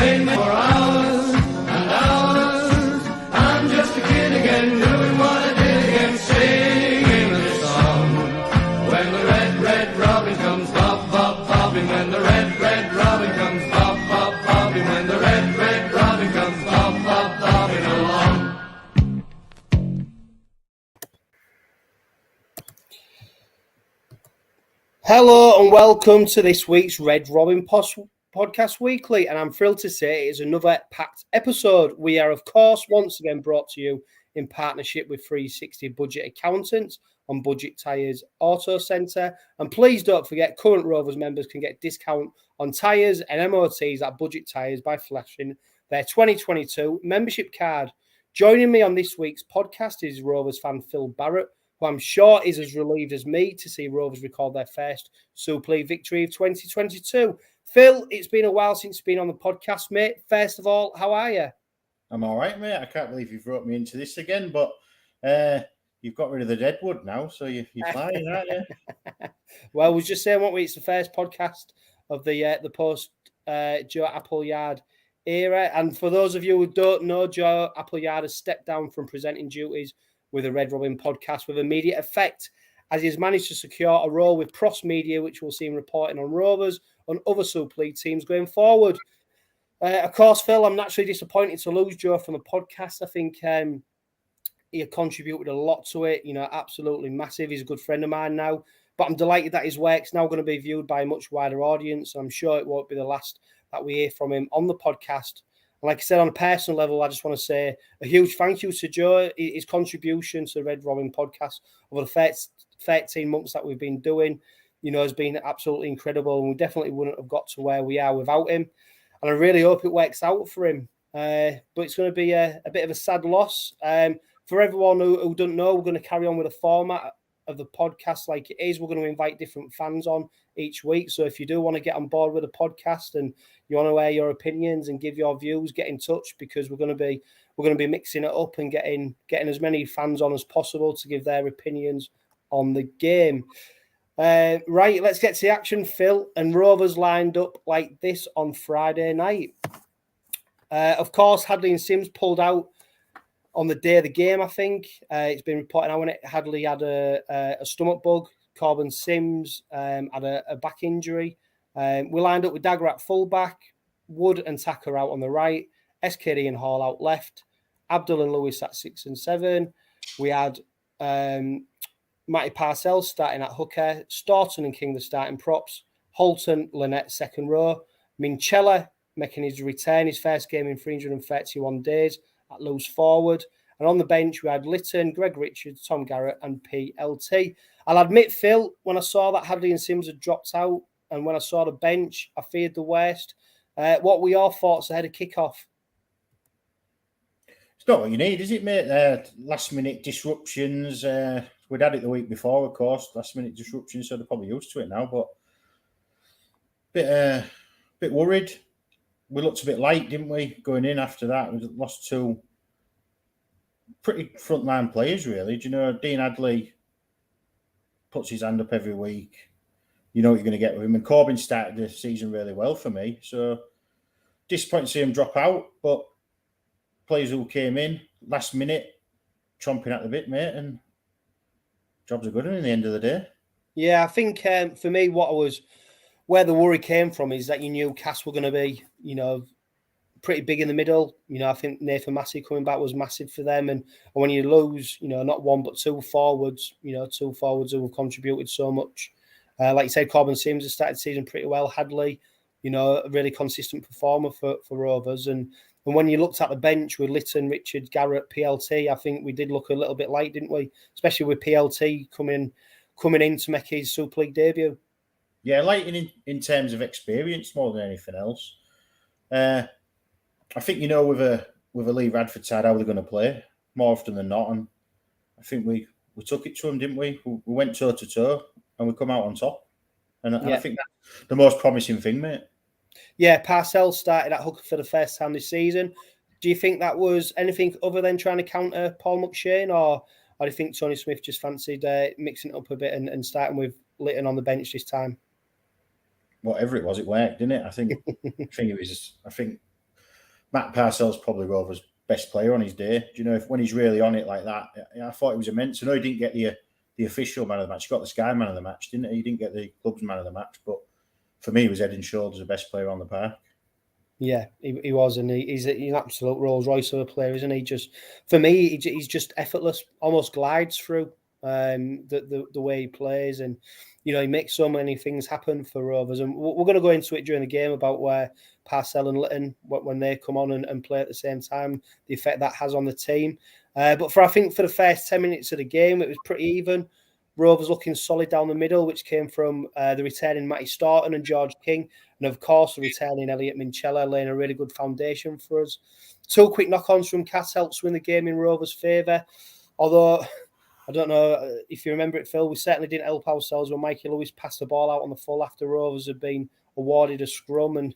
same for hours and hours. I'm just a kid again, doing what I did again, singing this song. When the red robin comes bob, bob, bobbing, when the red robin comes bob, bob, bobbing, when the red robin comes bob, bob, bobbing along. Hello and welcome to this week's Red Robin Podcast Weekly, and I'm thrilled to say it is another packed episode. We are, of course, once again brought to you in partnership with 360 Budget Accountants on Budget Tyres Auto Centre. And please don't forget, current Rovers members can get discount on tyres and MOTs at Budget Tyres by flashing their 2022 membership card. Joining me on this week's podcast is Rovers fan Phil Barrett, who I'm sure is as relieved as me to see Rovers record their first Super League victory of 2022. Phil, it's been a while since you've been on the podcast, mate. First of all, how are you? I'm all right, mate. I can't believe you've brought me into this again, but you've got rid of the deadwood now, so you're flying, aren't you? Well, I was just saying, it's the first podcast of the post Joe Appleyard era. And for those of you who don't know, Joe Appleyard has stepped down from presenting duties with a Red Robin podcast with immediate effect, as he has managed to secure a role with Pros Media, which will see him reporting on Rovers and other Super League teams going forward. Of course, Phil, I'm naturally disappointed to lose Joe from the podcast. I think he contributed a lot to it, absolutely massive. He's a good friend of mine now, but I'm delighted that his work's now going to be viewed by a much wider audience. I'm sure it won't be the last that we hear from him on the podcast. And like I said, on a personal level, I just want to say a huge thank you to Joe. His contribution to the Red Robin podcast over the 13 months that we've been doing, has been absolutely incredible. And we definitely wouldn't have got to where we are without him. And I really hope it works out for him. But it's going to be a bit of a sad loss. For everyone who doesn't know, we're going to carry on with the format of the podcast like it is. We're going to invite different fans on each week. So if you do want to get on board with the podcast and you want to air your opinions and give your views, get in touch, because we're going to be mixing it up and getting as many fans on as possible to give their opinions on the game. Right, let's get to the action, Phil. And Rovers lined up like this on Friday night. Of course, Hadley and Sims pulled out on the day of the game, I think. It's been reported now when Hadley had a stomach bug. Corbin Sims had a back injury. We lined up with Dagger at fullback, Wood and Tucker out on the right, SKD and Hall out left, Abdul and Lewis at 6 and 7. We had Matty Parcells starting at hooker, Staunton and King the starting props, Holton, Lynette second row, Minchella making his return, his first game in 331 days at loose forward. And on the bench, we had Lytton, Greg Richards, Tom Garrett and PLT. I'll admit, Phil, when I saw that Hadley and Sims had dropped out and when I saw the bench, I feared the worst. What were your thoughts ahead of kickoff? It's not what you need, is it, mate? Last-minute disruptions. We'd had it the week before, of course, last-minute disruptions, so they're probably used to it now, but bit worried. We looked a bit light, didn't we, going in after that? We lost two pretty frontline players, really. Do you know, Dean Hadley puts his hand up every week. You know what you're going to get with him. And Corbin started the season really well for me. So disappointed to see him drop out, but players who came in last minute, chomping at the bit, mate, and jobs are good in the end of the day. Yeah, I think for me, where the worry came from is that you knew Cass were going to be, pretty big in the middle. I think Nathan Massey coming back was massive for them. And when you lose, not one but two forwards, two forwards who have contributed so much. Like you said, Corbin Sims has started the season pretty well. Hadley, a really consistent performer for Rovers. And when you looked at the bench with Lytton, Richard, Garrett, PLT, I think we did look a little bit light, didn't we? Especially with PLT coming in to make his Super League debut. Yeah, light in terms of experience more than anything else. I think with a Lee Radford side how they're going to play more often than not, and I think we took it to them, didn't we? We went toe to toe and we come out on top, and I think that's the most promising thing, mate. Yeah, Parcells started at hooker for the first time this season. Do you think that was anything other than trying to counter Paul McShane, or do you think Tony Smith just fancied mixing it up a bit and starting with Lytton on the bench this time? Whatever it was, it worked, didn't it? I think it was. I think Matt Parcell's probably Rovers' best player on his day. Do you know, when he's really on it like that? I thought it was immense. I know he didn't get the official man of the match. He got the Sky man of the match, didn't he? He didn't get the club's man of the match. But for me, it was 𝐻𝐿 𝐻𝐿's the best player on the park. Yeah, he was, and he's an absolute Rolls Royce of a player, isn't he? Just for me, he's just effortless, almost glides through the way he plays, and he makes so many things happen for Rovers. And we're going to go into it during the game about where Parcell and Litton, when they come on and play at the same time, the effect that has on the team. But I think for the first 10 minutes of the game, it was pretty even. Rovers looking solid down the middle, which came from the returning Matty Staunton and George King. And of course, the returning 𝐁𝐾𝐜𝐿 laying a really good foundation for us. 2 quick knock-ons from Cass helps win the game in Rovers' favour. Although, I don't know if you remember it, Phil, we certainly didn't help ourselves when Mikey Lewis passed the ball out on the full after Rovers had been awarded a scrum. And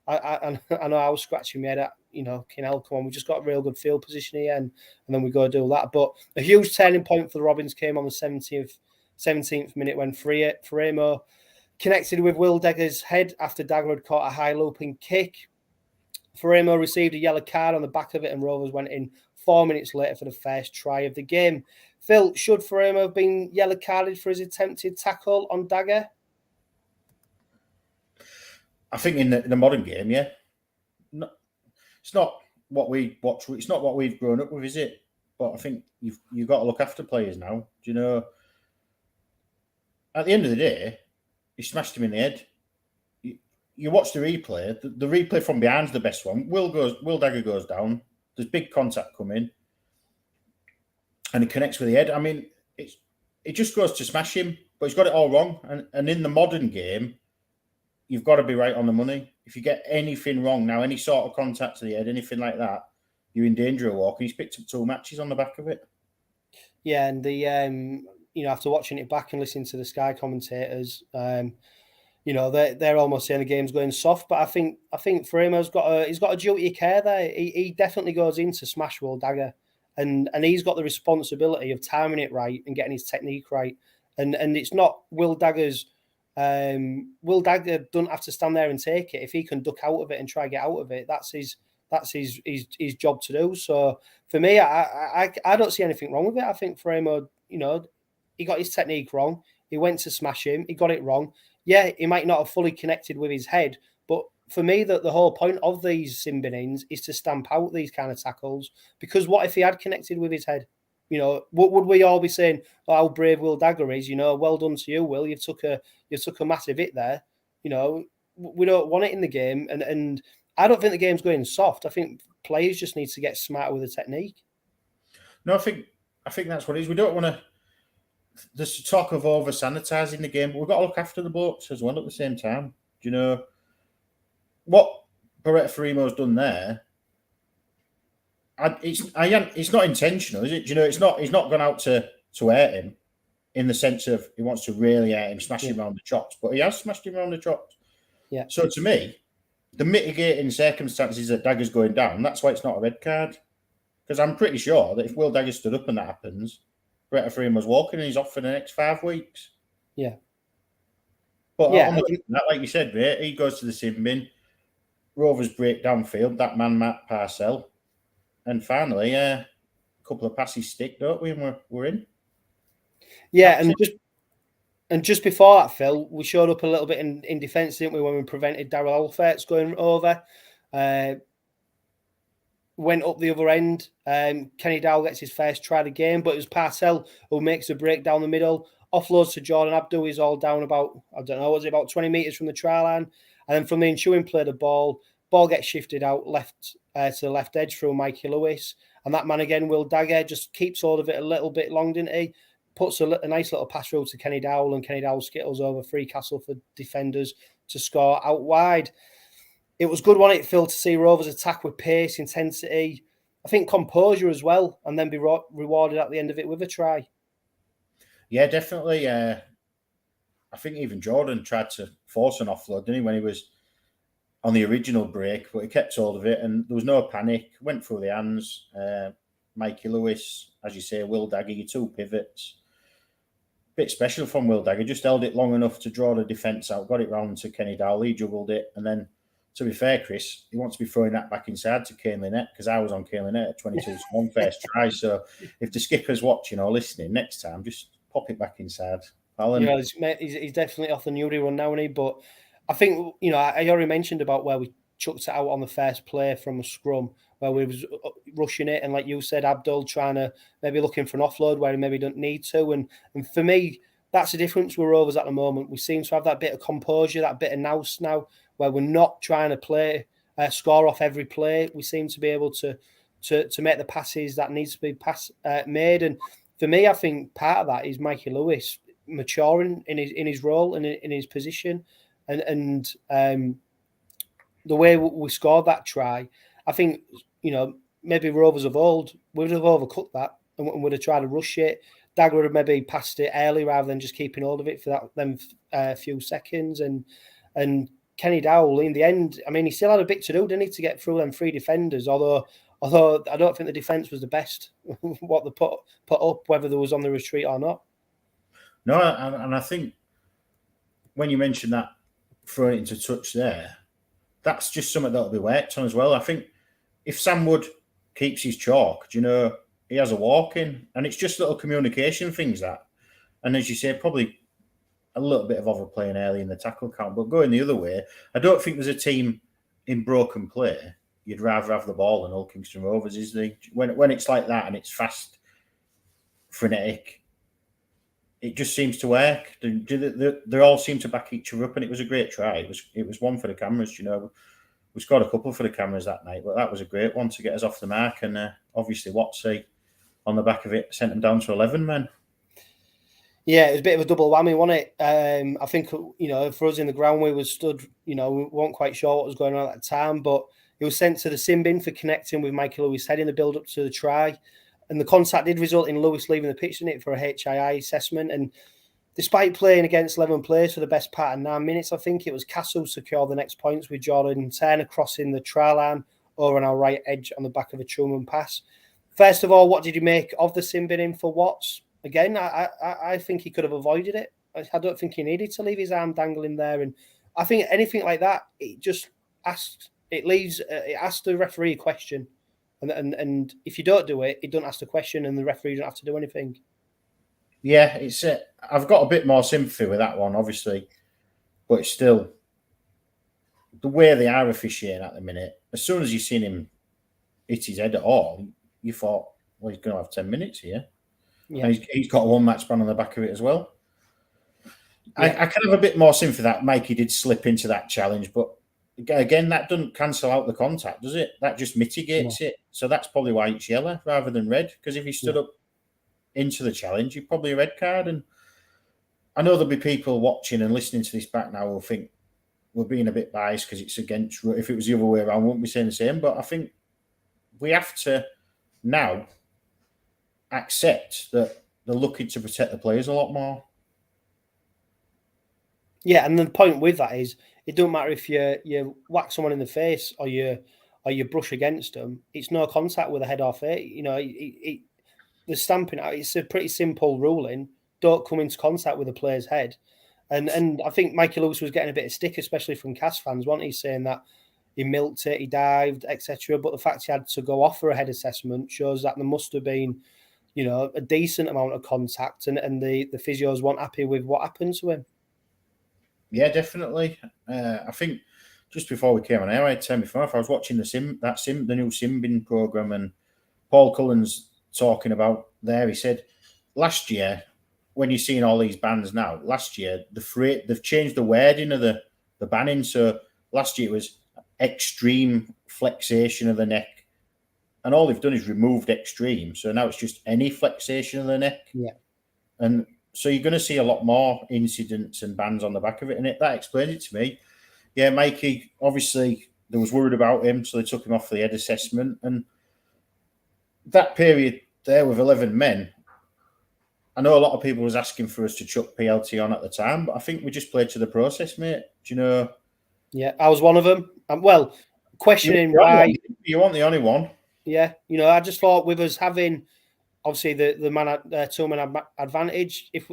I know I was scratching my head at, 𝐂𝐚𝐫𝐿, come on, we just got a real good field position here, and then we go do that. But a huge turning point for the Robins came on the 17th minute when 𝓂𝐾𝐼𝐿 connected with 𝐵𝐿𝑑agger's head after Dagger had caught a high looping kick. 𝓂𝐾𝐼𝐿 received a yellow card on the back of it, and Rovers went in 4 minutes later for the first try of the game. Phil, should 𝓂𝐾𝐼𝐿 have been yellow carded for his attempted tackle on Dagger? I think in the modern game, yeah. No, it's not what we watch. It's not what we've grown up with, is it? But I think you've got to look after players now. Do you know? At the end of the day, he smashed him in the head. You watch the replay. The replay from behind's the best one. 𝐵𝐿𝑑agger goes down. There's big contact coming, and he connects with the head. I mean, it just goes to smash him, but he's got it all wrong. And in the modern game, you've got to be right on the money. If you get anything wrong now, any sort of contact to the head, anything like that, you're in danger of walking. He's picked up 2 matches on the back of it. Yeah, and the after watching it back and listening to the Sky commentators, they're almost saying the game's going soft. But I think 𝓂𝐾𝐼𝐿's got a duty of care there. He definitely goes in to smash 𝐵𝐿𝑑agger, and he's got the responsibility of timing it right and getting his technique right. And it's not 𝐵𝐿𝑑agger's. 𝐵𝐿𝑑agger doesn't have to stand there and take it. If he can duck out of it and try to get out of it, that's his job to do. So for me, I don't see anything wrong with it. I think 𝓂𝐾𝐼𝐿, he got his technique wrong. He went to smash him. He got it wrong. Yeah, he might not have fully connected with his head, but for me, the whole point of these sin binnings is to stamp out these kind of tackles. Because what if he had connected with his head? Would we all be saying, "Oh, how brave 𝐿𝑑agger is? Well done to you, Will. You took a massive hit there." We don't want it in the game, and I don't think the game's going soft. I think players just need to get smarter with the technique. No, I think that's what it is. We don't want to. There's talk of over sanitising the game, but we've got to look after the blokes as well at the same time. Do you know what Barrett Farimo's done there? It's not intentional, is it? Do you know, he's not gone out to hurt him in the sense of he wants to really hurt him, smash him around the chops, but he has smashed him around the chops. Yeah. So to me, the mitigating circumstances that Dagger's going down, that's why it's not a red card. Because I'm pretty sure that if 𝐿𝑑agger stood up and that happens, Barrett Farimo's walking and he's off for the next 5 weeks. Yeah. But like you said, mate, he goes to the sin bin. Rovers break downfield, that man Matt Parcell. And finally, a couple of passes stick, don't we? And we're in. Yeah, and just before that, Phil, we showed up a little bit in defence, didn't we, when we prevented Darryl Alfert's going over. Went up the other end. Kenny Dowell gets his first try of the game, but it was Parcell who makes a break down the middle, offloads to Jordan Abdu. He's all down about, about 20 metres from the try line. And then from the ensuing play, the ball gets shifted out left to the left edge through Mikey Lewis. And that man again, 𝐿𝑑agger, just keeps hold of it a little bit long, didn't he? Puts a nice little pass through to Kenny Dowell, and Kenny Dowell skittles over 3 Castleford defenders to score out wide. It was good, wasn't it, Phil, to see Rovers attack with pace, intensity, I think composure as well, and then be rewarded at the end of it with a try. Yeah, definitely. I think even Jordan tried to force an offload, didn't he, when he was on the original break, but he kept hold of it and there was no panic. Went through the hands. Mikey Lewis, as you say, 𝐿𝑑agger, your 2 pivots. Bit special from 𝐿𝑑agger, just held it long enough to draw the defence out, got it round to Kenny Dowell, he juggled it, and then to be fair, Chris, he wants to be throwing that back inside to _𝐂𝐼𝐾𝐿 because I was on _𝐂𝐼𝐾𝐿 at 22 1 first try. So if the skipper's watching or listening next time, just pop it back inside. Alan. Yeah, he's definitely off the Newry run now, isn't he? But I think, I already mentioned about where we chucked it out on the first play from a scrum, where we was rushing it. And like you said, Abdul trying to maybe looking for an offload where he maybe don't need to. And for me, that's the difference with Rovers at the moment. We seem to have that bit of composure, that bit of nous now, where we're not trying to score off every play. We seem to be able to make the passes that needs to be made. And for me, I think part of that is Mikey Lewis maturing in his role and in his position, and the way we scored that try. I think maybe Rovers of old would have overcooked that and would have tried to rush it. Dagger would have maybe passed it early rather than just keeping hold of it for them few seconds. And Kenny Dowell, in the end, I mean, he still had a bit to do, didn't he, to get through them 3 defenders, although I don't think the defence was the best, what they put up, whether they was on the retreat or not. No, and I think when you mentioned that throwing it into touch there, that's just something that'll be worked on as well. I think if Sam Wood keeps his chalk, he has a walk in, and it's just little communication things that. And as you say, probably a little bit of overplaying early in the tackle count, but going the other way, I don't think there's a team in broken play you'd rather have the ball than Hull Kingston Rovers, is there? When it's like that and it's fast, frenetic, it just seems to work. They all seem to back each other up, and it was a great try. It was one for the cameras, We scored a couple for the cameras that night, but that was a great one to get us off the mark. And obviously, WotC on the back of it sent them down to 11 men. Yeah, it was a bit of a double whammy, wasn't it? I think, for us in the ground, we was stood, we weren't quite sure what was going on at that time, but he was sent to the sin bin for connecting with Michael Lewis head in the build-up to the try. And the contact did result in Lewis leaving the pitch, didn't it, for a HII assessment. And despite playing against 11 players for the best part of 9 minutes, I think it was Castle who secured the next points with Jordan Turner crossing the try line over on our right edge on the back of a Truman pass. First of all, what did you make of the sin bin in for Watts? Again, I think he could have avoided it. I don't think he needed to leave his arm dangling there. And I think anything like that, it asks the referee a question. And if you don't do it, it doesn't ask the question, and the referee don't have to do anything. Yeah, I've got a bit more sympathy with that one, obviously, but it's still the way they are officiating at the minute. As soon as you seen him hit his head at all, you thought, well, he's going to have 10 minutes here. Yeah. And he's got a 1 match ban on the back of it as well. Yeah. I can have a bit more sympathy that Mikey did slip into that challenge, but again, that doesn't cancel out the contact, does it? That just mitigates it. So that's probably why it's yellow rather than red, because if he stood up into the challenge, you'd probably a red card. And I know there'll be people watching and listening to this back now who'll think we're being a bit biased because it's against. If it was the other way around, we wouldn't be saying the same. But I think we have to now accept that they're looking to protect the players a lot more. Yeah, and the point with that is it don't matter if you whack someone in the face or you brush against them. It's no contact with a head or face. The stamping out, it's a pretty simple ruling. Don't come into contact with a player's head. And I think Mikey Lewis was getting a bit of stick, especially from Cas fans, wasn't he? Saying that he milked it, he dived, etc. But the fact he had to go off for a head assessment shows that there must have been, a decent amount of contact, and the physios weren't happy with what happened to him. Yeah, definitely. I think just before we came on air, I had turned before, if I was watching the new sin bin programme, and Paul Cullen's talking about there, he said last year, when you're seeing all these bans now, last year they've changed the wording of the banning. So last year it was extreme flexation of the neck, and all they've done is removed extreme. So now it's just any flexation of the neck. Yeah. And so you're going to see a lot more incidents and bans on the back of it. And that explains it to me. Yeah, Mikey, obviously, there was worried about him, so they took him off for the head assessment. And that period there with 11 men, I know a lot of people was asking for us to chuck PLT on at the time, but I think we just played to the process, mate. Do you know? Yeah, I was one of them. Questioning why... You weren't the only one. Yeah, I just thought with us having... Obviously, the man two-man advantage, if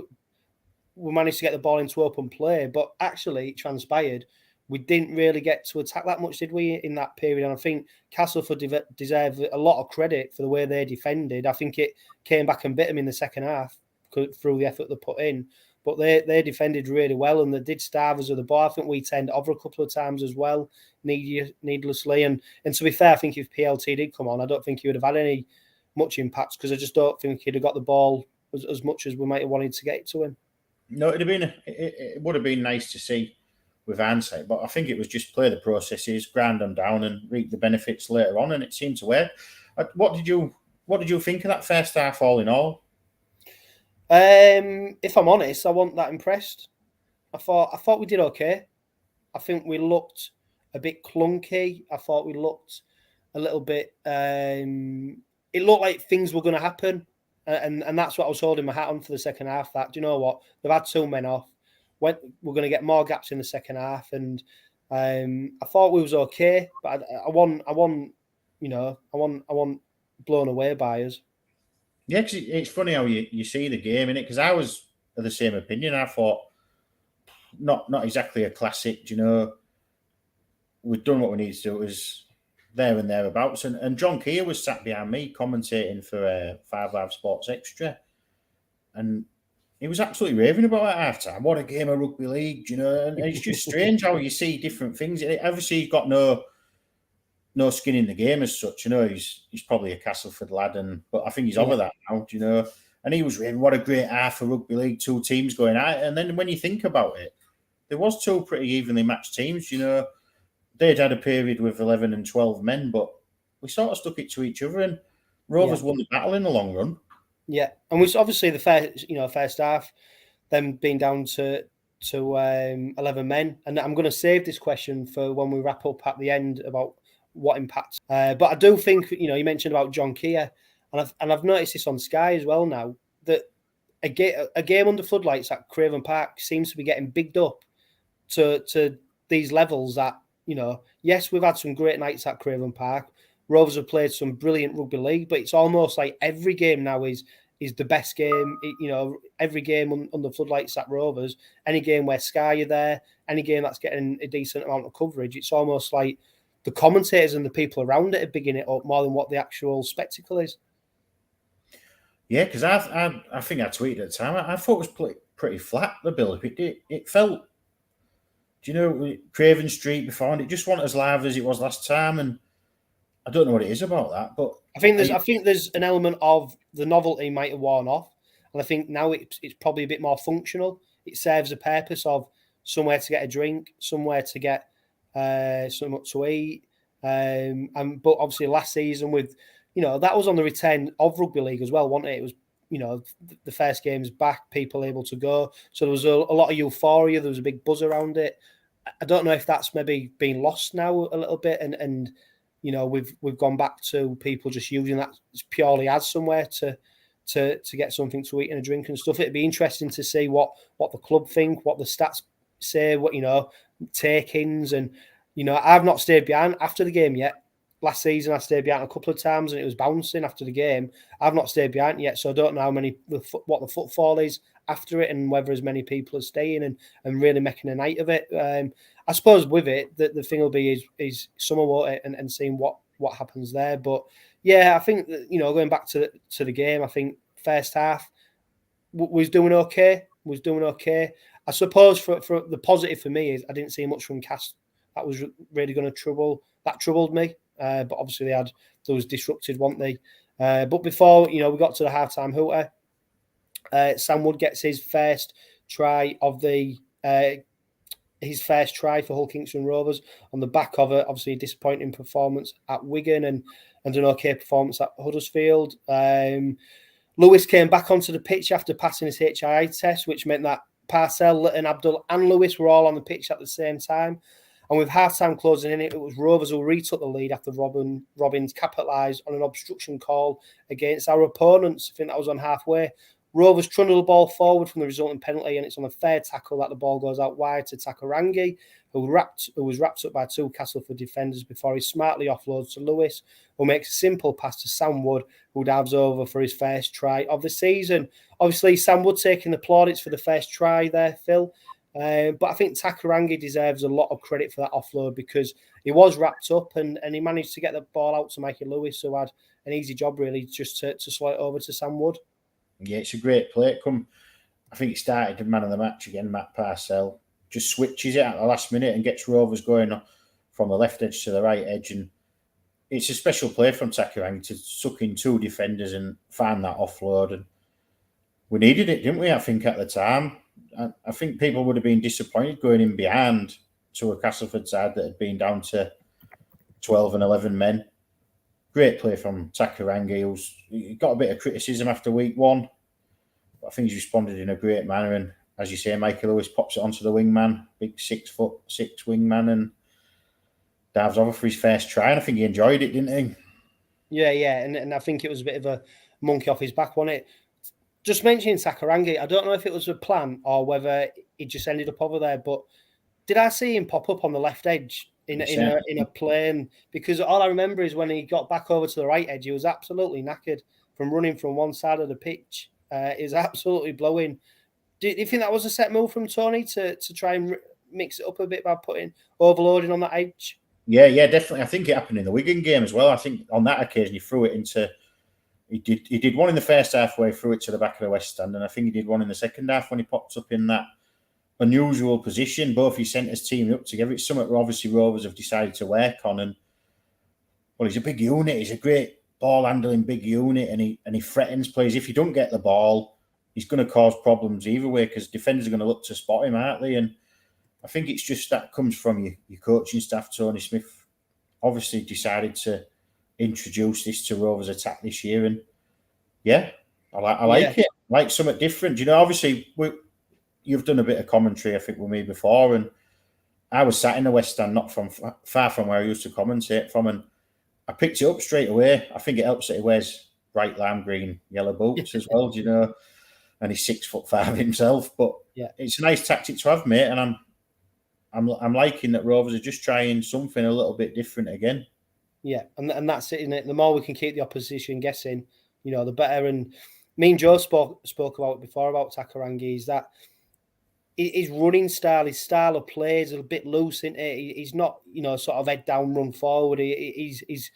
we managed to get the ball into open play, but actually it transpired we didn't really get to attack that much, did we, in that period? And I think Castleford deserve a lot of credit for the way they defended. I think it came back and bit them in the second half through the effort they put in. But they defended really well, and they did starve us of the ball. I think we turned over a couple of times as well, needlessly. And to be fair, I think if PLT did come on, I don't think he would have had any much impact, because I just don't think he'd have got the ball as much as we might have wanted to get to him. No, it would have been nice to see with hindsight, but I think it was just play the processes, grind them down, and reap the benefits later on, and it seemed to work. What did you think of that first half, all in all? If I'm honest, I wasn't that impressed. I thought we did okay. I think we looked a bit clunky. I thought we looked a little bit. It looked like things were going to happen, and that's what I was holding my hat on for the second half. That, do you know what? They've had 2 men off. We're going to get more gaps in the second half, and I thought we was okay, but I wasn't blown away by us. Yeah, cause it's funny how you see the game, innit? Because I was of the same opinion. I thought not exactly a classic. You know, we've done what we needed to do. It was there and thereabouts. And John Keir was sat behind me commentating for 5 Live Sports Extra, and he was absolutely raving about it at halftime. What a game of rugby league, you know. And it's just strange how you see different things. Obviously, he's got no skin in the game as such. You know, he's probably a Castleford lad, but I think he's over that now, you know. And he was raving, what a great half of rugby league, 2 teams going at it. And then when you think about it, there was 2 pretty evenly matched teams, you know. They'd had a period with 11 and 12 men, but we sort of stuck it to each other, and Rovers won the battle in the long run. Yeah, and we obviously the first half, them being down to 11 men, and I'm going to save this question for when we wrap up at the end about what impacts. But I do think, you mentioned about John Keir, and I've noticed this on Sky as well now, that a game under floodlights at Craven Park seems to be getting bigged up to these levels that, yes, we've had some great nights at Craven Park. Rovers have played some brilliant rugby league, but it's almost like every game now is the best game. Every game under floodlights at Rovers, any game where Sky are there, any game that's getting a decent amount of coverage, it's almost like the commentators and the people around it are bigging it up more than what the actual spectacle is. Yeah, because I think I tweeted at the time, I thought it was pretty flat, the build-up. It felt, Craven Street before, and it just wasn't as live as it was last time, and I don't know what it is about that, but I think there's an element of the novelty might have worn off, and I think now it's probably a bit more functional. It serves a purpose of somewhere to get a drink, somewhere to get something to eat, but obviously last season with that was on the return of rugby league as well, wasn't it? It was the first game's back, people able to go, so there was a lot of euphoria. There was a big buzz around it. I don't know if that's maybe been lost now a little bit, and we've gone back to people just using that purely as somewhere to get something to eat and a drink and stuff. It'd be interesting to see what the club think, what the stats say, what take-ins, and I've not stayed behind after the game yet. Last season I stayed behind a couple of times and it was bouncing after the game. I've not stayed behind yet, so I don't know what the footfall is after it, and whether as many people are staying and really making a night of it. I suppose with it, the thing will be is summer water and seeing what happens there. But yeah, I think that, going back to the game, I think first half was doing okay. I suppose for the positive for me is I didn't see much from Cast that was really going to troubled me. But obviously they was disrupted, weren't they? But before we got to the halftime hooter, Sam Wood gets his first try for 𝐂𝐼𝐭𝐚𝐠 and Rovers on the back of obviously a disappointing performance at Wigan and an okay performance at Huddersfield. Lewis came back onto the pitch after passing his HII test, which meant that Parcell, Litton, Abdul and Lewis were all on the pitch at the same time. And with half-time closing in, it was Rovers who retook the lead after Robbins capitalised on an obstruction call against our opponents. I think that was on halfway. Rovers trundle the ball forward from the resulting penalty, and it's on a fair tackle that the ball goes out wide to 𝚂𝙁𝐴𝐴𝐻𝐾𝐜, who was wrapped up by 2 Castleford defenders before he smartly offloads to Lewis, who makes a simple pass to Sam Wood, who dives over for his first try of the season. Obviously, Sam Wood taking the plaudits for the first try there, Phil. But I think 𝚁𝐼𝐭𝐚𝐫𝐿𝐼 deserves a lot of credit for that offload because he was wrapped up and he managed to get the ball out to Mikey Lewis, who had an easy job really just to slide it over to Sam Wood. Yeah, it's a great play. I think he started the man of the match again, Matt Parcell. Just switches it at the last minute and gets Rovers going from the left edge to the right edge. And it's a special play from 𝚁𝐼𝐿𝐼 to suck in two defenders and find that offload. And we needed it, didn't we, I think, at the time. I think people would have been disappointed going in behind to a Castleford side that had been down to 12 and 11 men. Great play from 𝚁𝐼𝐿𝐼, he got a bit of criticism after week one. But I think he's responded in a great manner. And as you say, Mikey Lewis pops it onto the wingman, big 6'6" wingman, and dives over for his first try. And I think he enjoyed it, didn't he? Yeah. And I think it was a bit of a monkey off his back, wasn't it? Just mentioning 𝚁𝐼𝐿𝐼, I don't know if it was a plan or whether he just ended up over there, but did I see him pop up on the left edge in a plane? Because all I remember is when he got back over to the right edge, he was absolutely knackered from running from one side of the pitch. He was absolutely blowing. Do you think that was a set move from Tony to try and mix it up a bit by overloading on that edge? Yeah, definitely. I think it happened in the Wigan game as well. I think on that occasion he threw it into... He did one in the first half where he threw it to the back of the West Stand, and I think he did one in the second half when he popped up in that unusual position. Both his centres teaming up together. It's something obviously Rovers have decided to work on. And well, he's a big unit. He's a great ball handling big unit, and he threatens players. If you don't get the ball, he's going to cause problems either way because defenders are going to look to spot him, aren't they? And I think it's just that comes from your coaching staff. Tony Smith obviously decided to introduce this to Rovers attack this year, and yeah, I like it. I like something different. You know, obviously you've done a bit of commentary, I think, with me before, and I was sat in the West Stand, not far from where I used to commentate from, and I picked it up straight away. I think it helps that he wears bright lime green, yellow boots as well, you know, and he's 6'5" himself. But it's a nice tactic to have, mate, and I'm liking that Rovers are just trying something a little bit different again. Yeah, and that's it, isn't it? The more we can keep the opposition guessing, you know, the better. And me and Joe spoke about it before about 𝚁𝐼𝐿𝐼, is that his running style, his style of play is a bit loose, isn't it? He's not, you know, sort of head down, run forward. He's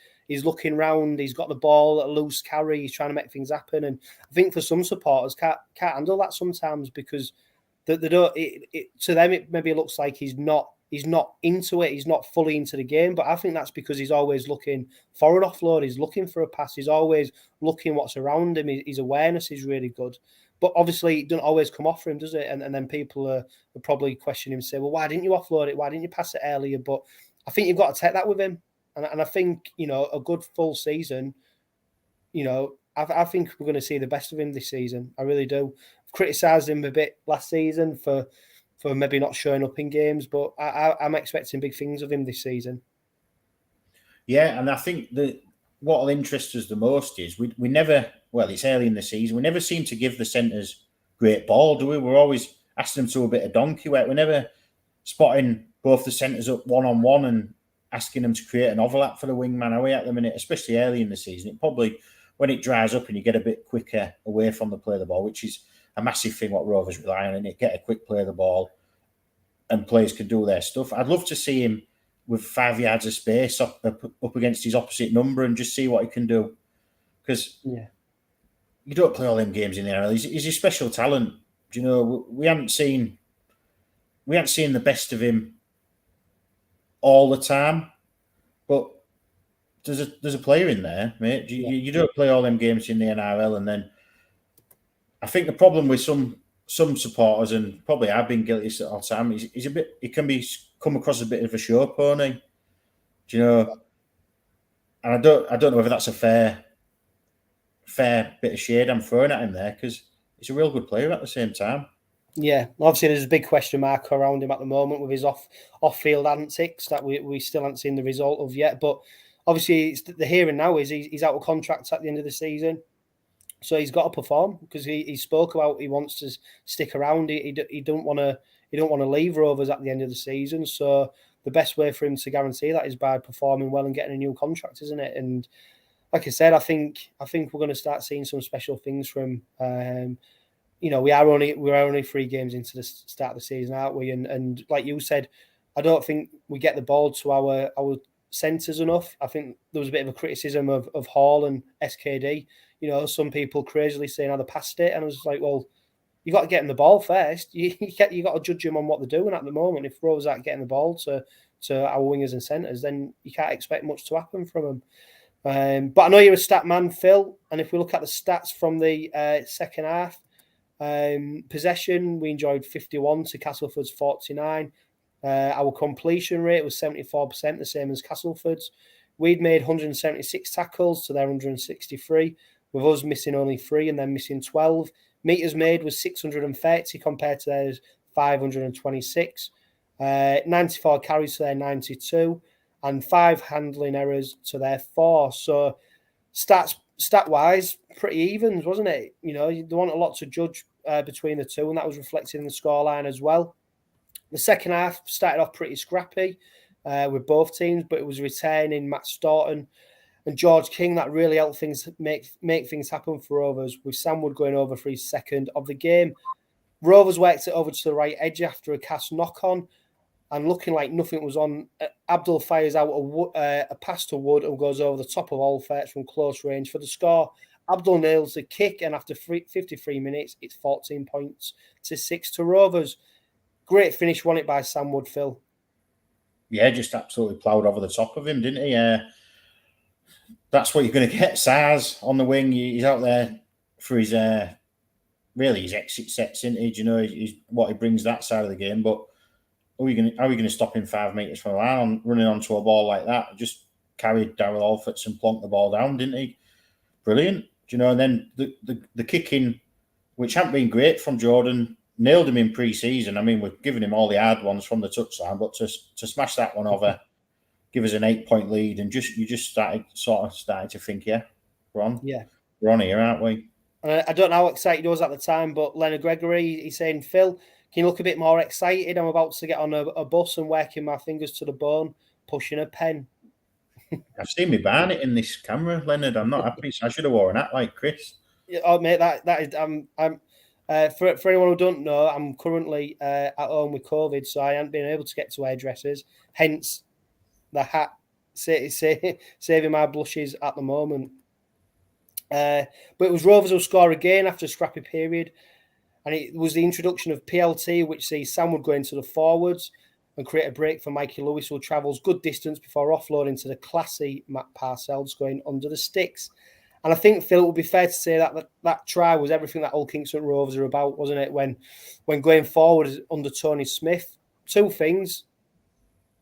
looking round. He's got the ball at a loose carry. He's trying to make things happen. And I think for some supporters can't handle that sometimes because they don't. To them, it maybe looks like he's not into it. He's not fully into the game. But I think that's because he's always looking for an offload. He's looking for a pass. He's always looking what's around him. His awareness is really good. But obviously, it doesn't always come off for him, does it? And then people are probably questioning him and say, well, why didn't you offload it? Why didn't you pass it earlier? But I think you've got to take that with him. And I think, you know, a good full season, you know, I think we're going to see the best of him this season. I really do. I've criticised him a bit last season for maybe not showing up in games, but I'm expecting big things of him this season. Yeah, and I think that what will interest us the most is we never, well, it's early in the season, we never seem to give the centres great ball, do we? We're always asking them to a bit of donkey work. We're never spotting both the centres up one-on-one and asking them to create an overlap for the wingman, are we, at the minute, especially early in the season? It probably, when it dries up and you get a bit quicker away from the play of the ball, which is a massive thing what Rovers rely on, and it get a quick play of the ball and players can do their stuff. I'd love to see him with 5 yards of space up against his opposite number and just see what he can do. Because you don't play all them games in the NRL. He's a special talent. Do you know, we haven't seen the best of him all the time, but there's a player in there, mate. You don't play all them games in the NRL, and then I think the problem with some supporters, and probably I've been guilty all the time, he's a bit. He can come across a bit of a show pony. Do you know? And I don't know whether that's a fair bit of shade I'm throwing at him there, because he's a real good player at the same time. Yeah, obviously there's a big question mark around him at the moment with his off-field antics that we still haven't seen the result of yet. But obviously the here and now is he's out of contract at the end of the season, so he's got to perform, because he spoke about he wants to stick around. He don't want to leave Rovers at the end of the season. So the best way for him to guarantee that is by performing well and getting a new contract, isn't it? And like I said, I think we're going to start seeing some special things from him. we're only 3 games into the start of the season, aren't we? And like you said, I don't think we get the ball to our centres enough. I think there was a bit of a criticism of Hall and SKD. Some people crazily saying how they passed it, and I was like, well, you got to get them the ball first. You got to judge them on what they're doing at the moment. If Rovers aren't getting the ball to our wingers and centres, then you can't expect much to happen from them. But I know you're a stat man, Phil, and if we look at the stats from the second half, possession, we enjoyed 51 to Castleford's 49. Our completion rate was 74%, the same as Castleford's. We'd made 176 tackles to their 163, with us missing only 3 and then missing 12. Meters made was 630 compared to theirs 526. 94 carries to their 92, and 5 handling errors to their 4. So stat-wise, pretty evens, wasn't it? There wasn't a lot to judge between the two, and that was reflected in the scoreline as well. The second half started off pretty scrappy with both teams, but it was returning Matt Staunton and George King that really helped things make things happen for Rovers, with Sam Wood going over for his second of the game. Rovers worked it over to the right edge after a cast knock-on, and looking like nothing was on. Abdul fires out a pass to Wood and goes over the top of 𝚁𝙾𝙳𝙸𝙁 from close range for the score. Abdul nails the kick, and after 53 minutes, it's 14 points to 6 to Rovers. Great finish, won it by Sam Wood, Phil. Yeah, just absolutely ploughed over the top of him, didn't he? That's what you're going to get. Sars on the wing, he's out there for his exit sets, isn't he? He's what he brings that side of the game. But how are we going to stop him 5 metres from the line running onto a ball like that? Just carried Darryl Alfords and plonked the ball down, didn't he? Brilliant. And then the kicking, which hadn't been great from Jordan, nailed him in pre-season. I mean, we're giving him all the hard ones from the touchline, but to smash that one over, give us an 8-point lead, and you just started to think, we're on here, aren't we? I don't know how excited he was at the time, but Leonard Gregory, he's saying, Phil, can you look a bit more excited? I'm about to get on a bus and working my fingers to the bone, pushing a pen. I've seen me Barnett in this camera, Leonard. I'm not happy. I should have worn that like Chris. Oh, mate, that is I'm for anyone who don't know, I'm currently at home with COVID, so I haven't been able to get to hairdressers. Hence, the hat saving my blushes at the moment. But it was Rovers who score again after a scrappy period, and it was the introduction of PLT, which sees Sam Wood go into the forwards and create a break for Mikey Lewis, who travels good distance before offloading to the classy Matt Parcells going under the sticks. And I think, Phil, it would be fair to say that try was everything that Old Kingston Rovers are about, wasn't it? When going forward under Tony Smith, 2 things.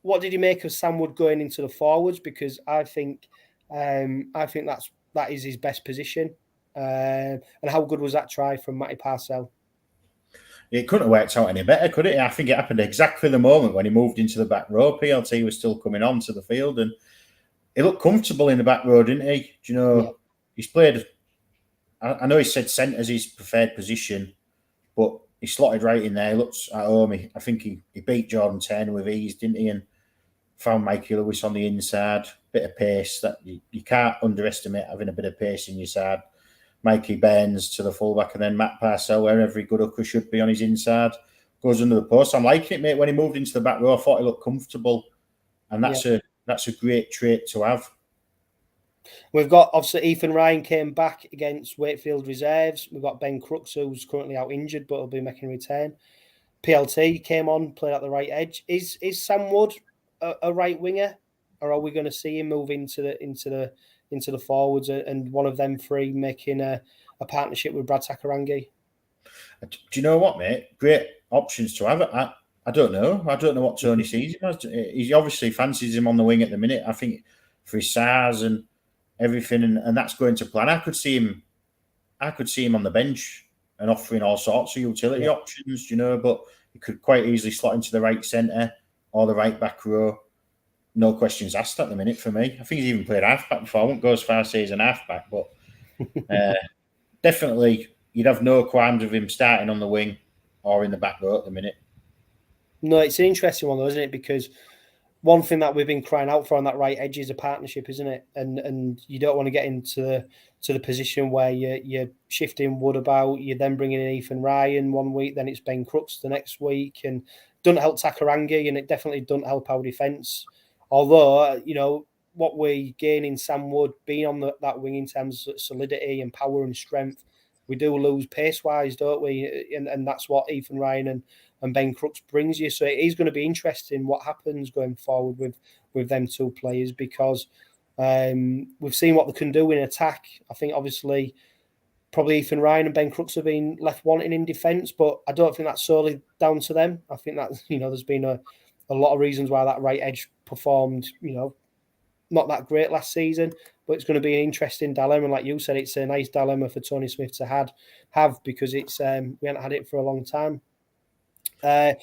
What did you make of Sam Wood going into the forwards? Because I think that is his best position. And how good was that try from Matty Parcell? It couldn't have worked out any better, could it? I think it happened exactly the moment when he moved into the back row. PLT was still coming onto the field, and he looked comfortable in the back row, didn't he? He's played. I know he said centre's his preferred position, but he slotted right in there. He looks at home. I think he beat Jordan Turner with ease, didn't he? And found Mikey Lewis on the inside. Bit of pace that you can't underestimate, having a bit of pace in your side. Mikey Burns to the fullback, and then Matt Parcell, where every good hooker should be, on his inside, goes under the post. I'm liking it, mate. When he moved into the back row, I thought he looked comfortable, and that's a great trait to have. We've got, obviously, Ethan Ryan came back against Wakefield reserves. We've got Ben Crooks, who's currently out injured, but will be making a return. PLT came on, played at the right edge. Is Sam Wood a right winger, or are we going to see him move into the forwards and one of them 3 making a partnership with Brad Takarangi? Do you know what, mate? Great options to have. I don't know. I don't know what Tony sees him as. He obviously fancies him on the wing at the minute. I think for his size and everything, and that's going to plan. I could see him on the bench and offering all sorts of utility options, but he could quite easily slot into the right centre or the right back row. No questions asked at the minute for me. I think he's even played halfback before. I won't go as far as say he's an halfback, but definitely you'd have no qualms of him starting on the wing or in the back row at the minute. No, it's an interesting one though, isn't it? Because one thing that we've been crying out for on that right edge is a partnership, isn't it? And you don't want to get into the position where you're shifting Wood about, you're then bringing in Ethan Ryan one week, then it's Ben Crooks the next week, and doesn't help 𝚁𝓸𝓫𝐼, and it definitely doesn't help our defence. Although, what we gain in Sam Wood being on that wing in terms of solidity and power and strength, we do lose pace-wise, don't we? And that's what Ethan Ryan and Ben Crooks brings you. So it is going to be interesting what happens going forward with them two players, because we've seen what they can do in attack. I think obviously probably Ethan Ryan and Ben Crooks have been left wanting in defence, but I don't think that's solely down to them. I think that there's been a lot of reasons why that right edge performed not that great last season, but it's going to be an interesting dilemma. And like you said, it's a nice dilemma for Tony Smith to have, because it's we haven't had it for a long time. The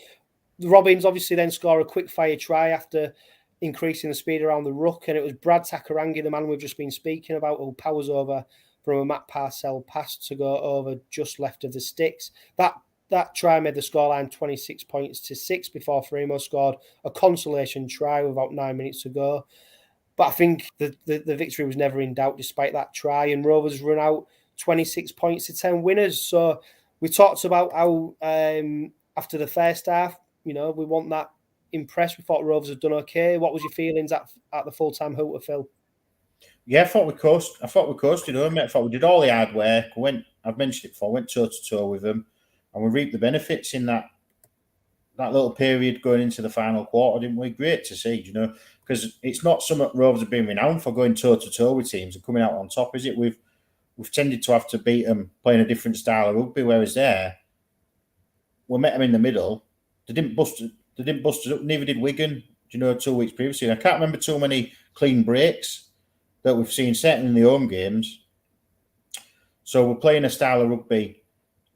Robins obviously then score a quick fire try after increasing the speed around the ruck, and it was Brad 𝚁𝓸𝓫𝐼, the man we've just been speaking about, who powers over from a Matt Parcell pass to go over just left of the sticks. That try made the scoreline 26 points to 6 before Fremo scored a consolation try with about 9 minutes to go. But I think the victory was never in doubt despite that try, and Rovers run out 26 points to 10 winners. So we talked about how after the first half, we weren't that impressed. We thought Rovers had done okay. What was your feelings at the full-time 𝐶𝐽𝐻𝐻, Phil? Yeah, I thought we coasted home, mate. I thought we did all the hard work. I've mentioned it before, went toe-to-toe with them, and we reaped the benefits in that little period going into the final quarter, didn't we? Great to see, because it's not something Rovers have been renowned for, going toe-to-toe with teams and coming out on top, is it? We've tended to have to beat them playing a different style of rugby, whereas there, we met them in the middle. They didn't bust us up, neither did Wigan, 2 weeks previously. And I can't remember too many clean breaks that we've seen, certainly in the home games. So we're playing a style of rugby,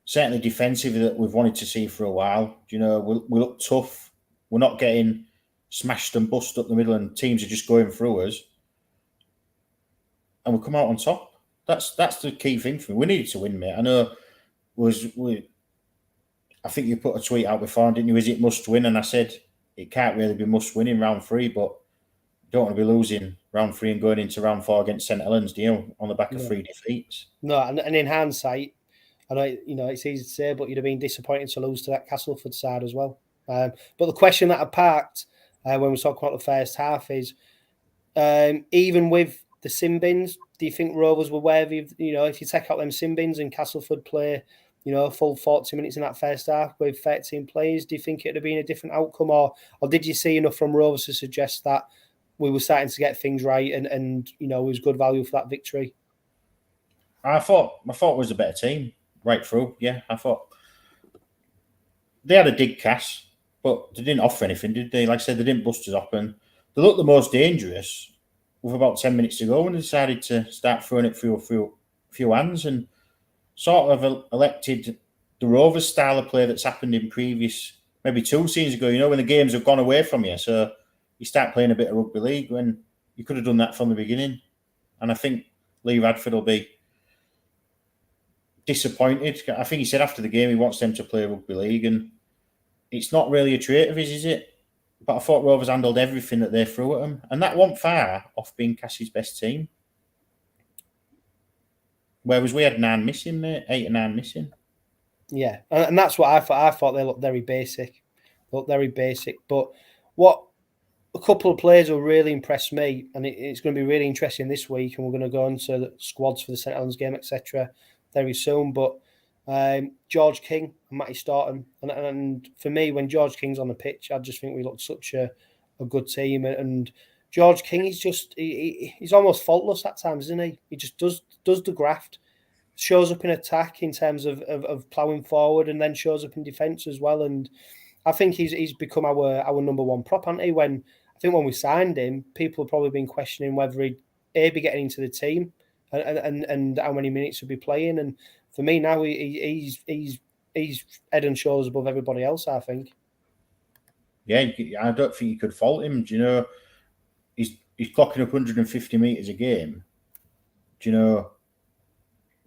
certainly defensively, that we've wanted to see for a while. We look tough. We're not getting smashed and bust up the middle, and teams are just going through us. And we come out on top. That's the key thing for me. We needed to win, mate. I know I think you put a tweet out before, didn't you? Is it must win? And I said it can't really be must win in round 3, but you don't want to be losing round 3 and going into round 4 against St Helens, do you? On the back of 3 defeats. No, and in hindsight, I know it's easy to say, but you'd have been disappointed to lose to that Castleford side as well. But the question that I parked when we talk about the first half is, even with the sin bins, do you think Rovers were worthy of, if you take out them sin bins and Castleford play, full 40 minutes in that first half with 13 players, do you think it would have been a different outcome, or did you see enough from Rovers to suggest that we were starting to get things right and it was good value for that victory? I thought it was a better team right through. Yeah, I thought they had a dig cast, but they didn't offer anything, did they? Like I said, they didn't bust us up, and they looked the most dangerous with about 10 minutes to go when they decided to start throwing it through a few hands, and sort of elected the Rovers style of play that's happened in previous, maybe 2 seasons ago, when the games have gone away from you. So you start playing a bit of rugby league when you could have done that from the beginning. And I think Lee Radford will be disappointed. I think he said after the game he wants them to play rugby league, and it's not really a trait of his, is it? But I thought Rovers handled everything that they threw at them, and that wasn't far off being Cassie's best team. Whereas we had 9 missing, mate, 8 or 9 missing. Yeah, and that's what I thought. I thought they looked very basic. But what a couple of players will really impress me, and it's going to be really interesting this week, and we're going to go into the squads for the St Helens game, etc., very soon. But George King and Matty Staunton, and for me, when George King's on the pitch, I just think we look such a good team. And George King is just he's almost faultless at times, isn't he? He just does the graft, shows up in attack in terms of ploughing forward, and then shows up in defence as well. And I think he's become our number one prop, hasn't he? When we signed him, people have probably been questioning whether he'd be getting into the team and how many minutes he'd be playing. And for me now, he's head and shoulders above everybody else, I think. Yeah, I don't think you could fault him. He's clocking up 150 metres a game.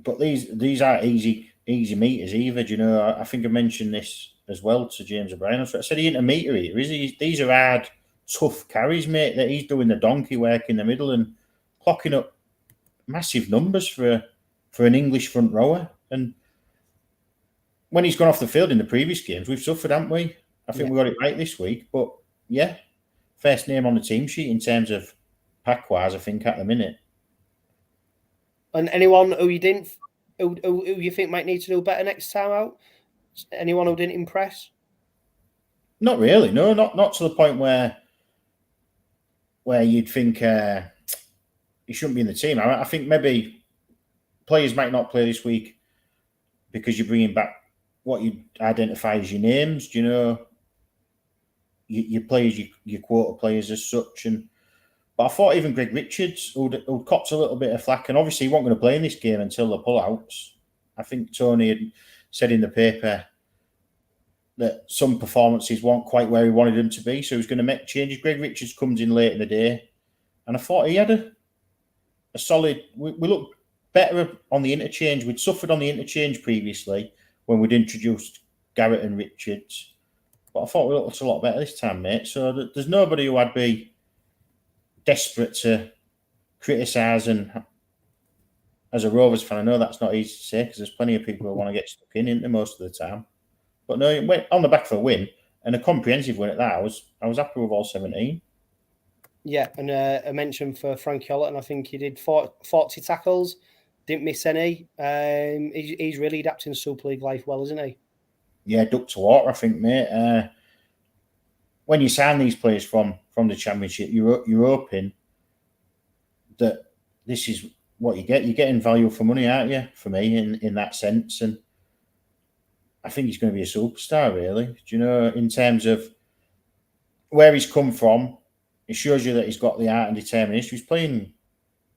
But these aren't easy meters either. I think I mentioned this as well to James O'Brien. I said he ain't a meter eater, is he? These are hard tough carries, mate, that he's doing the donkey work in the middle and clocking up massive numbers for an English front rower. And when he's gone off the field in the previous games, we've suffered, haven't we? I think we got it right this week. But yeah, first name on the team sheet in terms of pack-wise, I think, at the minute. And anyone who you think might need to do better next time out? Anyone who didn't impress? Not really, no, not to the point where you'd think he shouldn't be in the team. I think maybe players might not play this week because you're bringing back what you identify as your names, you know, your players, your quota players as such. But I thought even Greg Richards, who'd copped a little bit of flack, and obviously he wasn't going to play in this game until the pullouts. I think Tony had said in the paper that some performances weren't quite where he wanted them to be, so he was going to make changes. Greg Richards comes in late in the day, and I thought he had a solid... We looked better on the interchange. We'd suffered on the interchange previously when we'd introduced Garrett and Richards, but I thought we looked a lot better this time, mate. So there's nobody who I'd be desperate to criticise, and as a Rovers fan, I know that's not easy to say because there's plenty of people who want to get stuck in most of the time. But no, it went on the back for a win, and a comprehensive win at that. I was happy with all 17. Yeah, and a mention for Frank Yollett, and I think he did 40 tackles, didn't miss any. He's really adapting to Super League life well, isn't he? Yeah, duck to water, I think, mate. When you sign these players from the Championship, you're hoping that this is what you get. You're getting value for money, aren't you? For me, in that sense, and I think he's going to be a superstar, really. Do you know, in terms of where he's come from, it shows you that he's got the art and determination. He was playing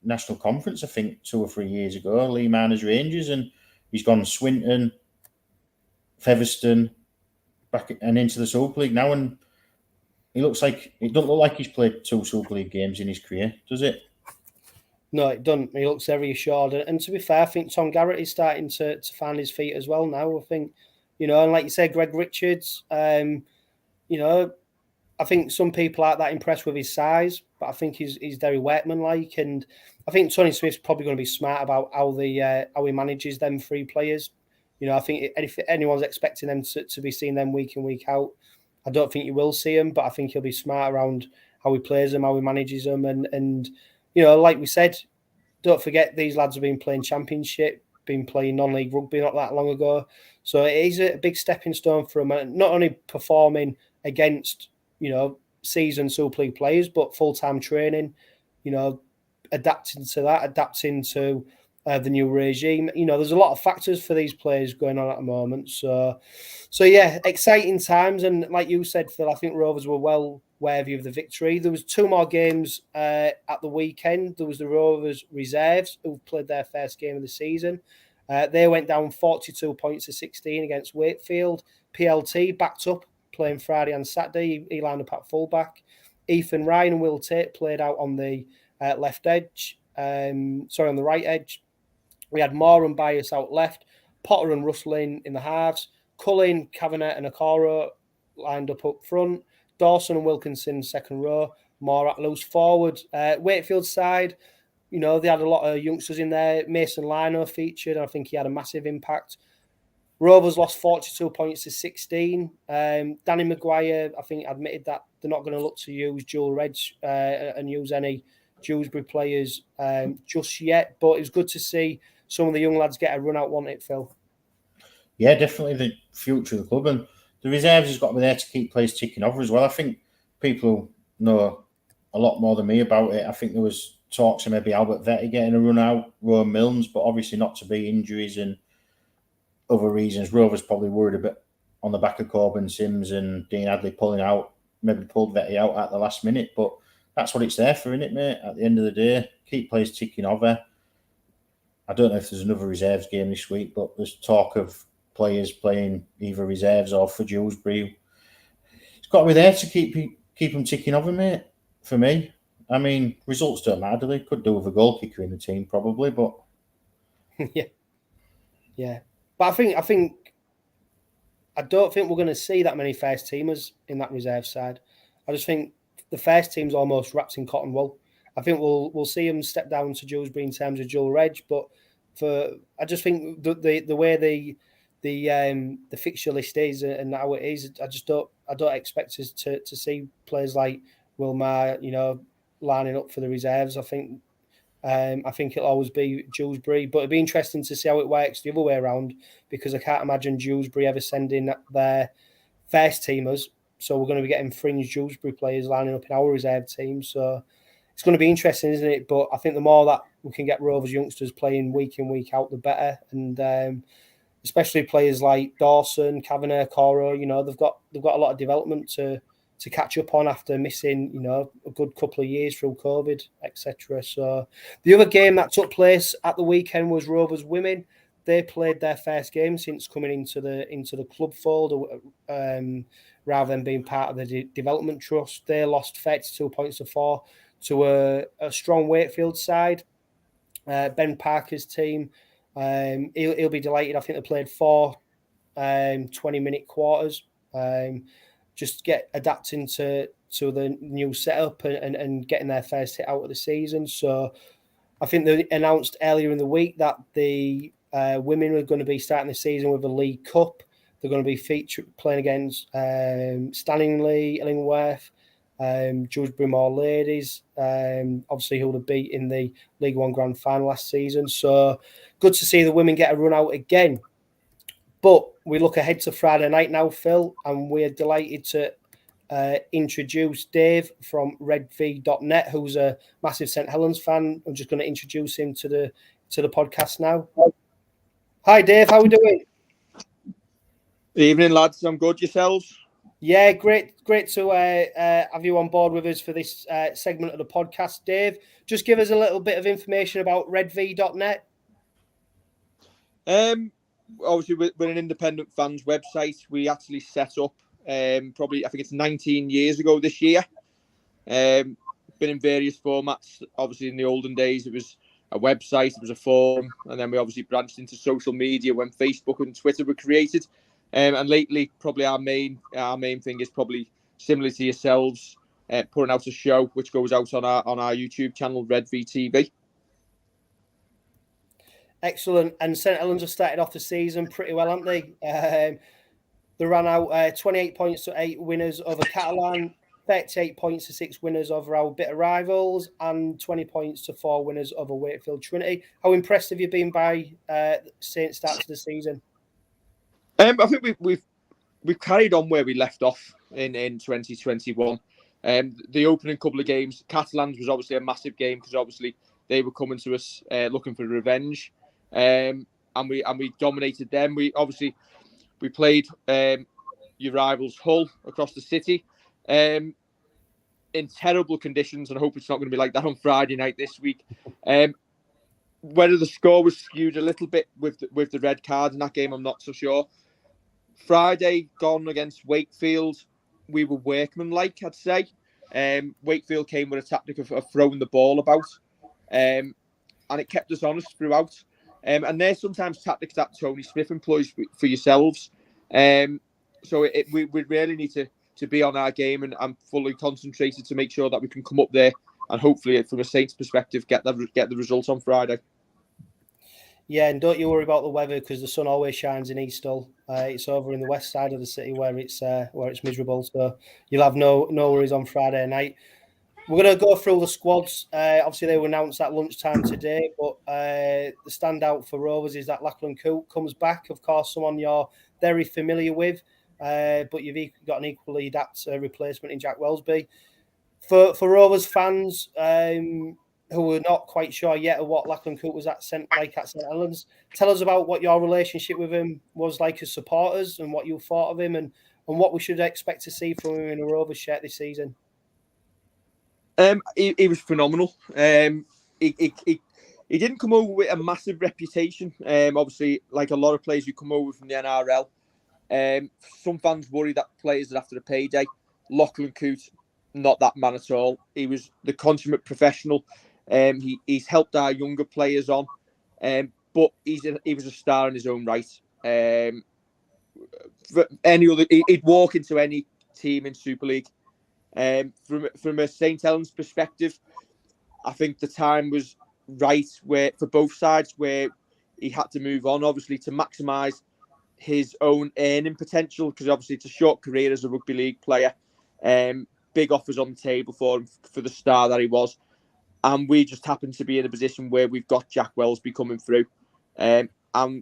National Conference, I think, 2 or 3 years ago, 𝐂𝐼𝐼𝐼𝐻 Rangers, and he's gone Swinton, Featherstone, back and into the Super League now, and it doesn't look like he's played 2 Super League games in his career, does it? No, it doesn't. He looks very assured. And to be fair, I think Tom Garrett is starting to find his feet as well now. I think, you know, and like you said, Greg Richards, you know, I think some people aren't that impressed with his size, but I think he's very workmanlike. And I think Tony Smith's probably going to be smart about how he manages them 3 players. You know, I think if anyone's expecting them to be seeing them week in, week out, I don't think you will see him, but I think he'll be smart around how he plays them, how he manages them. And you know, like we said, don't forget these lads have been playing Championship, been playing non-league rugby not that long ago. So it is a big stepping stone for them, not only performing against, you know, seasoned Super League players, but full-time training, you know, adapting to the new regime. You know, there's a lot of factors for these players going on at the moment. So yeah, exciting times. And like you said, Phil, I think Rovers were well worthy of the victory. There was 2 more games at the weekend. There was the Rovers reserves who played their first game of the season. They went down 42 points to 16 against Wakefield. PLT backed up, playing Friday and Saturday. He lined up at fullback. Ethan Ryan and Will Tate played out on the left edge. On the right edge. We had Moore and Bias out left, Potter and Russlin in the halves, Cullen, Kavanagh and Okoro lined up front, Dawson and Wilkinson second row, Moore at loose forward. Wakefield side, you know, they had a lot of youngsters in there. Mason Lino featured, and I think he had a massive impact. Rovers lost 42 points to 16. Danny Maguire, I think, admitted that they're not going to look to use dual reds and use any Dewsbury players just yet, but it was good to see some of the young lads get a run out, wasn't it, Phil? Yeah, definitely the future of the club, and the reserves has got to be there to keep players ticking over as well. I think people know a lot more than me about it. I think there was talks of maybe 𝚁𝚾𝙗𝙗 getting a run out, Rowan Milnes, but obviously not to be injuries and other reasons. Rovers probably worried a bit on the back of 𝐂𝐵𝐾𝐵𝐵 Sims and Dean Adley pulling out, maybe pulled 𝚾𝙗𝙗 out at the last minute, but that's what it's there for, isn't it, mate? At the end of the day, keep players ticking over. I don't know if there's another reserves game this week, but there's talk of players playing either reserves or for Dewsbury. It's got to be there to keep them ticking over, mate, for me. I mean, results don't matter, do they? Could do with a goal kicker in the team, probably, but... Yeah. But I don't think we're going to see that many first teamers in that reserve side. I just think the first team's almost wrapped in cotton wool. I think we'll see him step down to Dewsbury in terms of dual reg, but I just think the way the fixture list is and how it is, I don't expect us to see players like Wilmar, lining up for the reserves. I think it'll always be Dewsbury, but it'd be interesting to see how it works the other way around, because I can't imagine Dewsbury ever sending their first teamers. So we're going to be getting fringe Dewsbury players lining up in our reserve team. So it's going to be interesting, isn't it? But I think the more that we can get Rovers youngsters playing week in, week out, the better. And especially players like Dawson, Kavanagh, Coro, they've got a lot of development to catch up on after missing, a good couple of years through COVID, etc. So the other game that took place at the weekend was Rovers women. They played their first game since coming into the club fold, rather than being part of the development trust. They lost 32 points to 4 to a strong Wakefield side. Ben Parker's team, he'll be delighted. I think they played 4 20-minute quarters. Just adapting to the new setup and getting their first hit out of the season. So I think they announced earlier in the week that the women are going to be starting the season with a League Cup. They're going to be playing against Stanley, Illingworth, Dewsbury Moor ladies, obviously who would have beat in the League One Grand Final last season. So good to see the women get a run out again. But we look ahead to Friday night now, Phil, and we're delighted to introduce Dave from redv.net, who's a massive St Helens fan. I'm just going to introduce him to the podcast now. Hi, Dave. How are we doing? Evening, lads. I'm good. Yourselves? Yeah, great to have you on board with us for this segment of the podcast, Dave. Just give us a little bit of information about redv.net. Obviously, we're an independent fans website. We actually set up probably, I think it's 19 years ago this year. Been in various formats. Obviously, in the olden days, it was a website, it was a forum, and then we obviously branched into social media when Facebook and Twitter were created. And lately, probably our main thing is probably similar to yourselves, putting out a show which goes out on our YouTube channel, Red VTV. Excellent. And St Helens have started off the season pretty well, haven't they? They ran out 28 points to 8 winners over Catalan, 38 points to 6 winners over our bitter rivals, and 20 points to 4 winners over Wakefield Trinity. How impressed have you been by Saints' start to the season? I think we've carried on where we left off in 2021. The opening couple of games, Catalans was obviously a massive game because obviously they were coming to us looking for revenge, and we dominated them. We played your rivals Hull across the city in terrible conditions, and I hope it's not going to be like that on Friday night this week. Whether the score was skewed a little bit with the red card in that game, I'm not so sure. Friday gone against Wakefield, we were workmanlike, I'd say. Wakefield came with a tactic of throwing the ball about, and it kept us honest throughout. And there's sometimes tactics that Tony Smith employs for yourselves. So we really need to be on our game and fully concentrated to make sure that we can come up there and hopefully, from a Saints perspective, get the results on Friday. Yeah, and don't you worry about the weather because the sun always shines in East Hull. It's over in the west side of the city where it's miserable. So you'll have no worries on Friday night. We're going to go through the squads. Obviously, they were announced at lunchtime today, but the standout for Rovers is that Lachlan Coote comes back. Of course, someone you're very familiar with, but you've got an equally adept replacement in Jack Wellesby. For Rovers fans who are not quite sure yet of what Lachlan Coote was at St Helens, tell us about what your relationship with him was like as supporters and what you thought of him and what we should expect to see from him in a Rovers shirt this season. He was phenomenal. He didn't come over with a massive reputation. Obviously, like a lot of players who come over from the NRL, some fans worry that players are after a payday. Lachlan Coote, not that man at all. He was the consummate professional. He's helped our younger players on, but he was a star in his own right. He'd walk into any team in Super League. From a St Helens perspective, I think the time was right where for both sides where he had to move on, obviously to maximise his own earning potential, because obviously it's a short career as a rugby league player. Big offers on the table for him for the star that he was, and we just happened to be in a position where we've got Jack Welsby coming through, and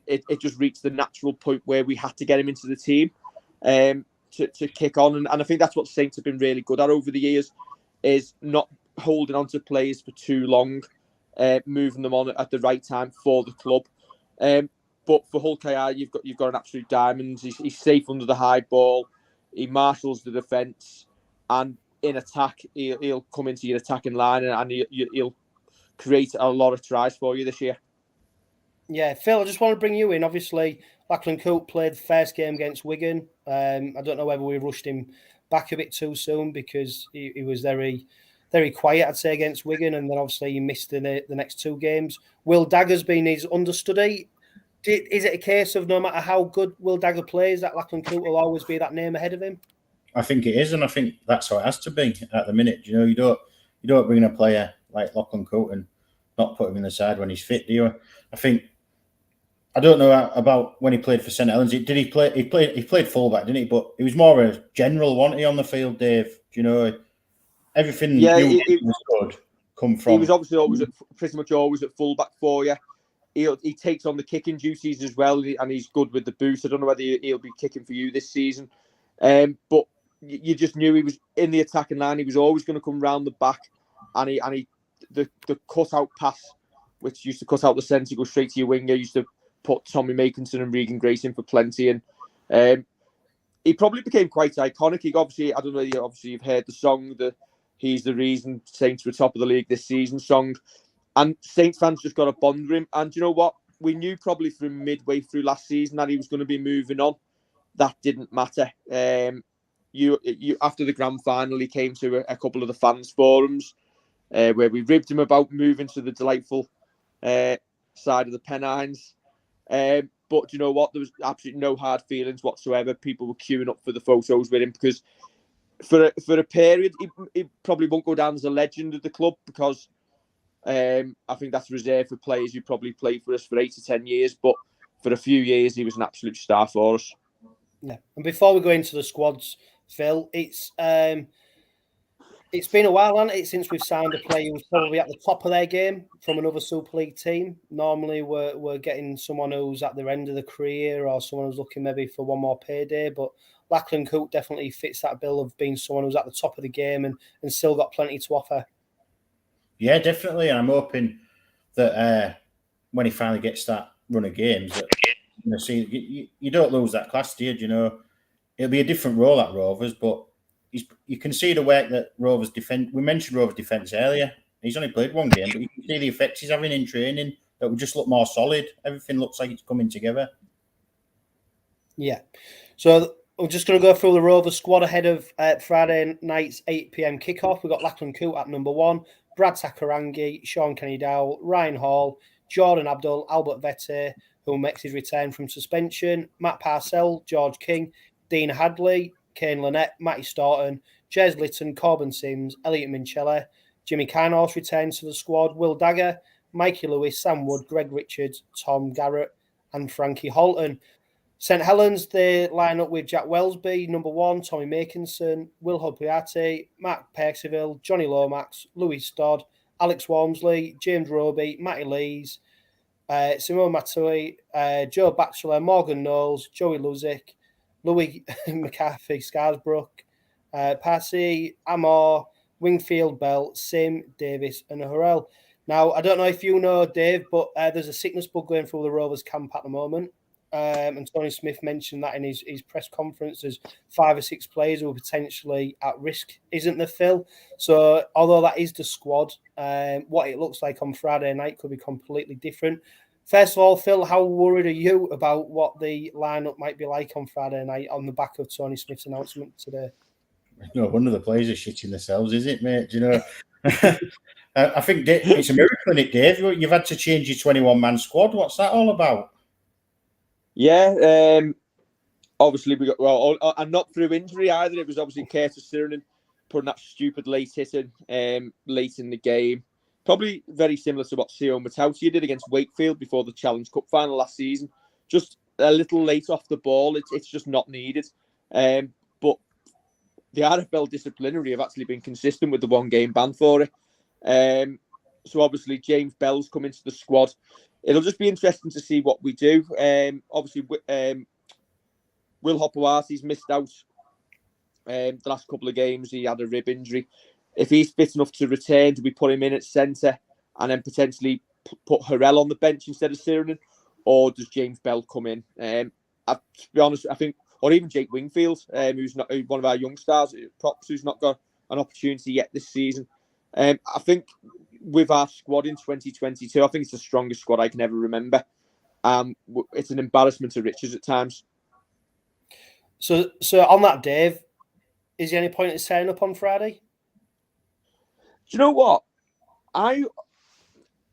it just reached the natural point where we had to get him into the team to kick on, and I think that's what Saints have been really good at over the years, is not holding on to players for too long, moving them on at the right time for the club. But for 𝐂𝐼𝐻𝐾𝐲, you've got an absolute diamond. He's safe under the high ball. He marshals the defence, and in attack, he'll come into your attacking line, and he'll create a lot of tries for you this year. Yeah, Phil, I just want to bring you in. Obviously, 𝐂𝐼𝐻𝐾𝐫 played the first game against Wigan. I don't know whether we rushed him back a bit too soon, because he was very, very quiet, I'd say, against Wigan, and then obviously he missed the next two games. 𝚘𝐿𝑑agger's been his understudy. Is it a case of no matter how good 𝚘𝐿𝑑agger plays, that 𝐂𝐼𝐻𝐾𝐫 will always be that name ahead of him? I think it is, and I think that's how it has to be at the minute. You know, you don't bring in a player like 𝐂𝐼𝐻𝐾𝐫 and not put him in the side when he's fit, do you? I don't know about when he played for St Helens. Did he play? He played fullback, didn't he? But he was more a general, wasn't he, on the field, Dave? Do you know, everything was good come from. He was obviously pretty much always at fullback for you. He takes on the kicking duties as well, and he's good with the boot. I don't know whether he'll be kicking for you this season, but you just knew he was in the attacking line. He was always going to come round the back, and the cut out pass, which used to cut out the centre, go straight to your winger, used to put Tommy Makinson and Regan Grace in for plenty, and he probably became quite iconic. He obviously, I don't know, you've heard the song, "He's the Reason Saints were top of the league this season" song. And Saints fans just got a bond with him. And you know what? We knew probably from midway through last season that he was going to be moving on. That didn't matter. You after the grand final, he came to a couple of the fans' forums where we ribbed him about moving to the delightful side of the Pennines. But you know what? There was absolutely no hard feelings whatsoever. People were queuing up for the photos with him, because for a period, he probably won't go down as a legend of the club, because I think that's reserved for players who probably played for us for 8 to 10 years. But for a few years, he was an absolute star for us. Yeah. And before we go into the squads, Phil, it's been a while, hasn't it, since we've signed a player who's probably at the top of their game from another Super League team. Normally, we're getting someone who's at their end of the career, or someone who's looking maybe for one more payday. But 𝐂𝐼𝐻𝐾𝐫 definitely fits that bill of being someone who's at the top of the game and still got plenty to offer. Yeah, definitely. And I'm hoping that when he finally gets that run of games, that you don't lose that class, do you? You know, it'll be a different role at Rovers, but you can see the work that Rovers defence. We mentioned Rovers defence earlier. He's only played one game, but you can see the effects he's having in training. That will just look more solid. Everything looks like it's coming together. Yeah. So we're just going to go through the Rovers squad ahead of Friday night's 8 p.m. kickoff. We've got 𝐂𝐼𝐻𝐾𝐫 at number 1, Brad Takairangi, Sean Kenny-Dowell, Ryan Hall, Jordan Abdul, Albert Vete, who makes his return from suspension, Matt Parcell, George King, Dean Hadley, Kane Lynette, Matty Staunton, Jez Litton, Corbin Sims, Elliot Minchella, Jimmy Kynehorse returns to the squad, 𝚘𝐿𝑑agger, Mikey Lewis, Sam Wood, Greg Richards, Tom Garrett, and Frankie Holton. St Helens, they line up with Jack Welsby, number 1, Tommy Makinson, Will Hopliati, Mark Percival, Johnny Lomax, Louis Stodd, Alex Walmsley, James Roby, Matty Lees, Simone Matui, Joe Batchelor, Morgan Knowles, Joey Luzik, Louis McCarthy, Scarsbrook, Passy, Amor, Wingfield, Bell, Sim, Davis, and Hurrell. Now, I don't know if you know, Dave, but there's a sickness bug going through the Rovers camp at the moment. And Tony Smith mentioned that in his press conference. There's 5 or 6 players who are potentially at risk, isn't there, Phil? So, although that is the squad, what it looks like on Friday night could be completely different. First of all, Phil, how worried are you about what the lineup might be like on Friday night on the back of Tony Smith's announcement today? No wonder the players are shitting themselves, is it, mate? Do you know? I think it's a miracle, isn't it, Dave? You've had to change your 21-man squad. What's that all about? Yeah, obviously we got and not through injury either. It was obviously 𝐂𝐜𝐳𝐲𝐵𝐻𝑒𝐻𝑒 putting that stupid late hitting late in the game. Probably very similar to what 𝐂𝐼𝐿 did against Wakefield before the Challenge Cup final last season. Just a little late off the ball. It's just not needed. But the RFL disciplinary have actually been consistent with the 1-game ban for it. So obviously James Bell's come into the squad. It'll just be interesting to see what we do. Obviously, Will Hopper's missed out the last couple of games. He had a rib injury. If he's fit enough to return, do we put him in at centre and then potentially put Harrell on the bench instead of Sirenen? Or does James Bell come in? To be honest, I think, or even Jake Wingfield, who's not one of our young stars, props, who's not got an opportunity yet this season. I think with our squad in 2022, I think it's the strongest squad I can ever remember. It's an embarrassment to riches at times. So on that, Dave, is there any point in setting up on Friday? Do you know what? I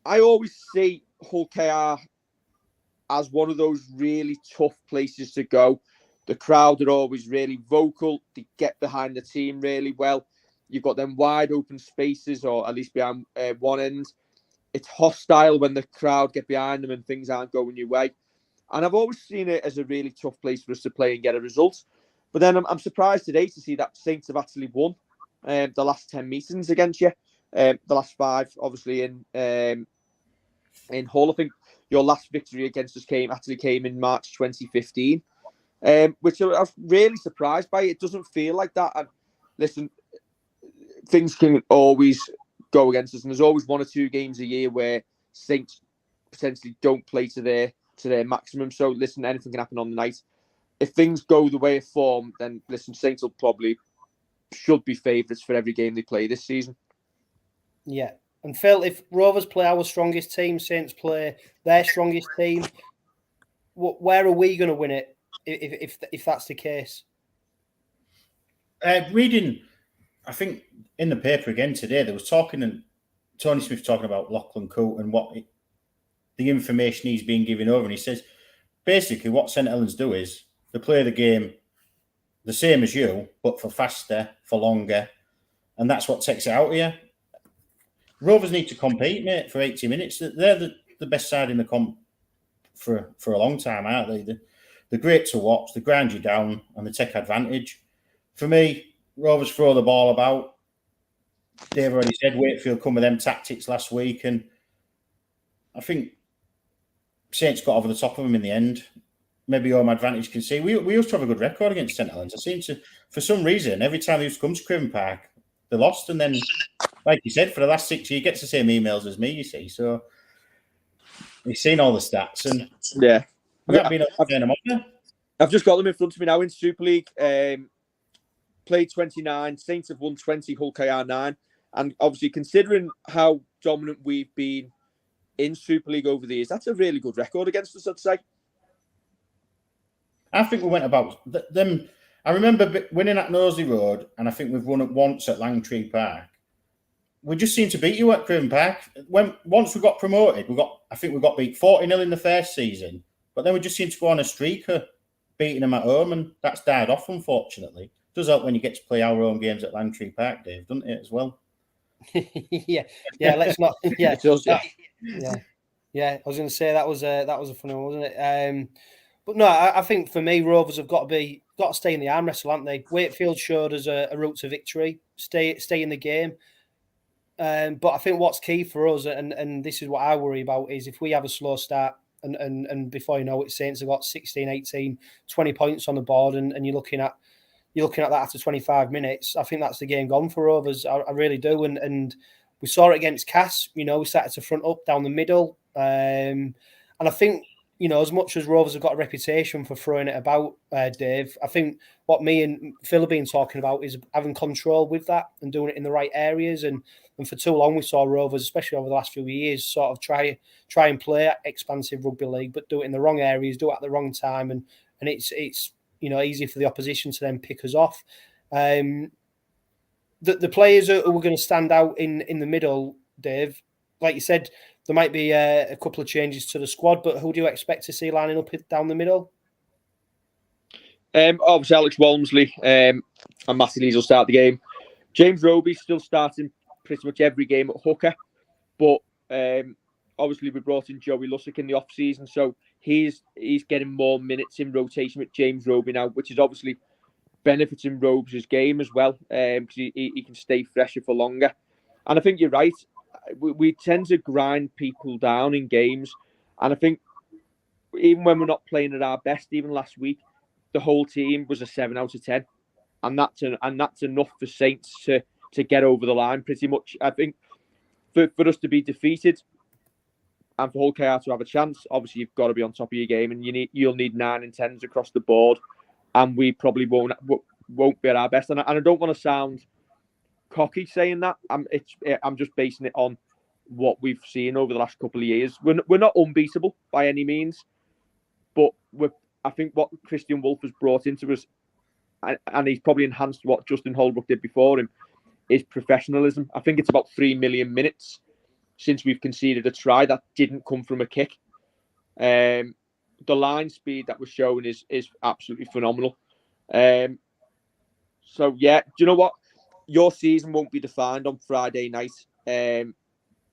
always see 𝐂𝐼𝐿 as one of those really tough places to go. The crowd are always really vocal. They get behind the team really well. You've got them wide open spaces, or at least behind one end. It's hostile when the crowd get behind them and things aren't going your way. And I've always seen it as a really tough place for us to play and get a result. But then I'm surprised today to see that Saints have actually won the last 10 meetings against you. The last 5, obviously, in Hull. I think your last victory against us came in March 2015, which I was really surprised by. It doesn't feel like that. And listen, things can always go against us, and there's always 1 or 2 games a year where Saints potentially don't play to their maximum. So listen, anything can happen on the night. If things go the way of form, then listen, Saints should be favourites for every game they play this season. Yeah. And Phil, if Rovers play our strongest team, Saints play their strongest team, where are we going to win it if that's the case? Reading, I think in the paper again today, there was talking, and Tony Smith talking about Lachlan Coote and the information he's been given over. And he says, basically what St Helens do is they play the game the same as you, but for faster, for longer. And that's what takes it out of you. Rovers need to compete, mate, for 80 minutes. They're the best side in the comp for a long time, aren't they? They're great to watch. They grind you down and they take advantage. For me, Rovers throw the ball about. Dave already said Wakefield come with them tactics last week, and I think Saints got over the top of them in the end. Maybe home advantage can see. We used to have a good record against St Helens. I seem to, for some reason, every time they used to come to Craven Park, they lost, and then, like you said, for the last 6 years, he gets the same emails as me, you see. So he's seen all the stats, and yeah, I've just got them in front of me now in Super League. Played 29, Saints have won 20, 𝐂𝐼𝐿 9, and obviously considering how dominant we've been in Super League over the years, that's a really good record against us, I'd say. I think we went about them. I remember winning at Knowsley Road, and I think we've won it once at Langtree Park. We just seemed to beat you at Craven Park. Once we got promoted, we got beat 40-0 in the first season, but then we just seemed to go on a streak of beating them at home, and that's died off, unfortunately. It does help when you get to play our home games at Langtree Park, Dave, doesn't it, as well? yeah. Let's not. Yeah, it does, yeah. Yeah. I was going to say that was a funny one, wasn't it? But no, I think for me, Rovers have got to stay in the arm wrestle, haven't they? Wakefield showed us a route to victory. Stay in the game. But I think what's key for us, and this is what I worry about, is if we have a slow start and before you know it, Saints have got 16, 18, 20 points on the board, and you're looking at that after 25 minutes. I think that's the game gone for Rovers. I really do. And we saw it against Cass. We started to front up down the middle. And I think, as much as Rovers have got a reputation for throwing it about, Dave, I think what me and Phil have been talking about is having control with that and doing it in the right areas. And for too long, we saw Rovers, especially over the last few years, sort of try and play expansive rugby league, but do it in the wrong areas, do it at the wrong time, and it's easy for the opposition to then pick us off. The players who are going to stand out in the middle, Dave, like you said, there might be a couple of changes to the squad, but who do you expect to see lining up down the middle? Obviously, Alex Walmsley and Matty Lees will start the game. James Roby's still starting pretty much every game at hooker, but obviously we brought in Joey Lussick in the off season, so he's getting more minutes in rotation with James Roby now, which is obviously benefiting Robes' game as well, because he can stay fresher for longer. And I think you're right. We tend to grind people down in games, and I think even when we're not playing at our best, even last week, the whole team was a 7 out of 10, and that's enough for Saints to get over the line pretty much. I think for us to be defeated and for Hull KR to have a chance, obviously you've got to be on top of your game, and you'll need 9 and 10s across the board, and we probably won't be at our best. And I don't want to sound cocky saying that. I'm just basing it on what we've seen over the last couple of years. We're not unbeatable by any means, but I think what Kristian Woolf has brought into us, and he's probably enhanced what Justin Holbrook did before him, is professionalism. I think it's about 3 million minutes since we've conceded a try that didn't come from a kick. The line speed that was shown is absolutely phenomenal. So yeah, do you know what? Your season won't be defined on Friday night. I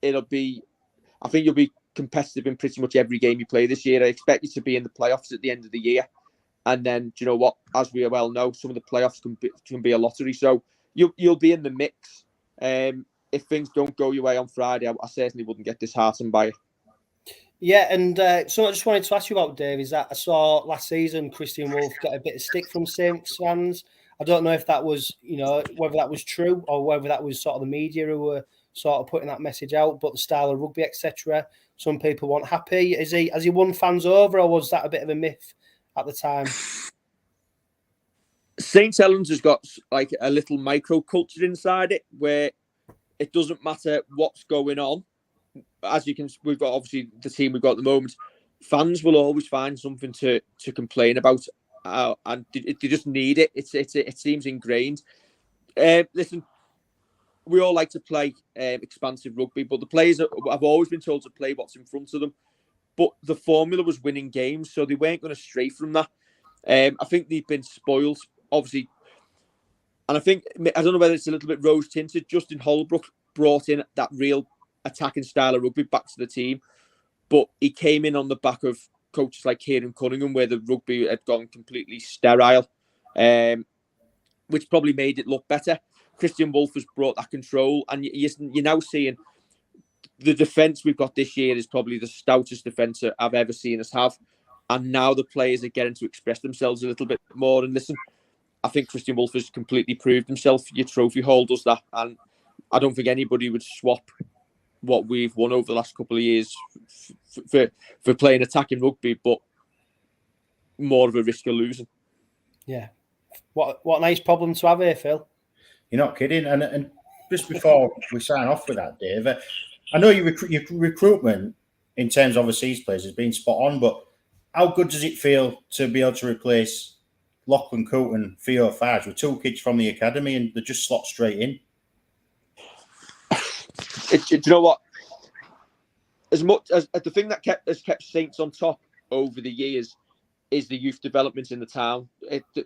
think you'll be competitive in pretty much every game you play this year. I expect you to be in the playoffs at the end of the year. And then, do you know what? As we well know, some of the playoffs can be a lottery. So you'll be in the mix. If things don't go your way on Friday, I certainly wouldn't get disheartened by it. Yeah, and so I just wanted to ask you about, Dave, is that I saw last season Kristian Woolf get a bit of stick from Saints fans. I don't know if that was, whether that was true or whether that was sort of the media who were sort of putting that message out, but the style of rugby, etc. Some people weren't happy. Has he won fans over, or was that a bit of a myth at the time? St. Helens has got like a little micro culture inside it where it doesn't matter what's going on. As you can, we've got obviously the team we've got at the moment. Fans will always find something to complain about, and they just need it. It seems ingrained. Listen, we all like to play expansive rugby, but the players have always been told to play what's in front of them. But the formula was winning games, so they weren't going to stray from that. I think they've been spoiled, obviously. And I don't know whether it's a little bit rose-tinted. Justin Holbrook brought in that real attacking style of rugby back to the team, but he came in on the back of coaches like Kieran Cunningham, where the rugby had gone completely sterile, which probably made it look better. Kristian Woolf has brought that control, and you're now seeing the defence we've got this year is probably the stoutest defence I've ever seen us have, and now the players are getting to express themselves a little bit more. And listen, I think Kristian Woolf has completely proved himself. Your trophy hall does that, and I don't think anybody would swap what we've won over the last couple of years for playing attacking rugby, but more of a risk of losing. Yeah. What a nice problem to have here, Phil. You're not kidding. And just before we sign off with that, Dave, I know your recruitment in terms of overseas players has been spot on, but how good does it feel to be able to replace Lachlan Coote and 𝓃𝐼 with 2 kids from the academy and they just slot straight in? Do you know what? As much as the thing that has kept Saints on top over the years is the youth development in the town.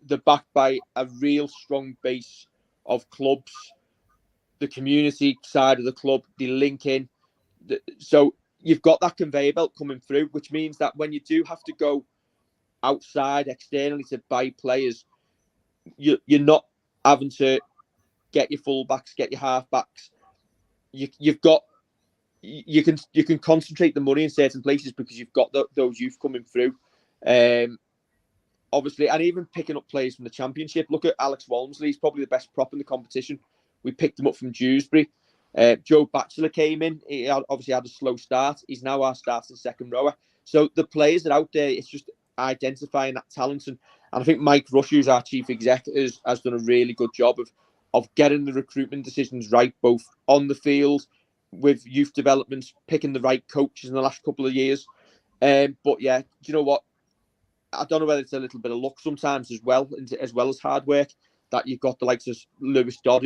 They're backed by a real strong base of clubs. The community side of the club, they link in. So you've got that conveyor belt coming through, which means that when you do have to go outside externally to buy players, you're not having to get your fullbacks, get your halfbacks. You can concentrate the money in certain places because you've got those youth coming through. Obviously, and even picking up players from the Championship. Look at Alex Walmsley; he's probably the best prop in the competition. We picked him up from Dewsbury. Joe Batchelor came in. He obviously had a slow start. He's now our starting second rower. So the players that are out there, it's just identifying that talent. And I think Mike Rush, who's our chief exec, has done a really good job of getting the recruitment decisions right, both on the field, with youth development, picking the right coaches in the last couple of years. But yeah, do you know what? I don't know whether it's a little bit of luck sometimes as well as hard work, that you've got the likes of Lewis Dodd,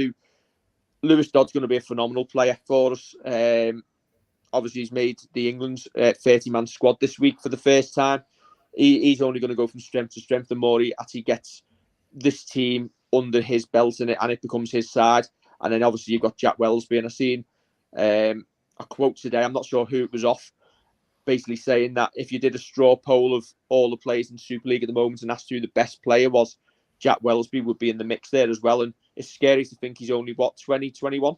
Lewis Dodd's going to be a phenomenal player for us. Obviously, he's made the England's 30-man squad this week for the first time. He's only going to go from strength to strength the more he actually gets this team under his belt and it becomes his side. And then obviously you've got Jack Wellesby, and I've seen a quote today, I'm not sure who it was off, basically saying that if you did a straw poll of all the players in Super League at the moment and asked who the best player was, Jack Wellesby would be in the mix there as well. And it's scary to think he's only, 20, 21?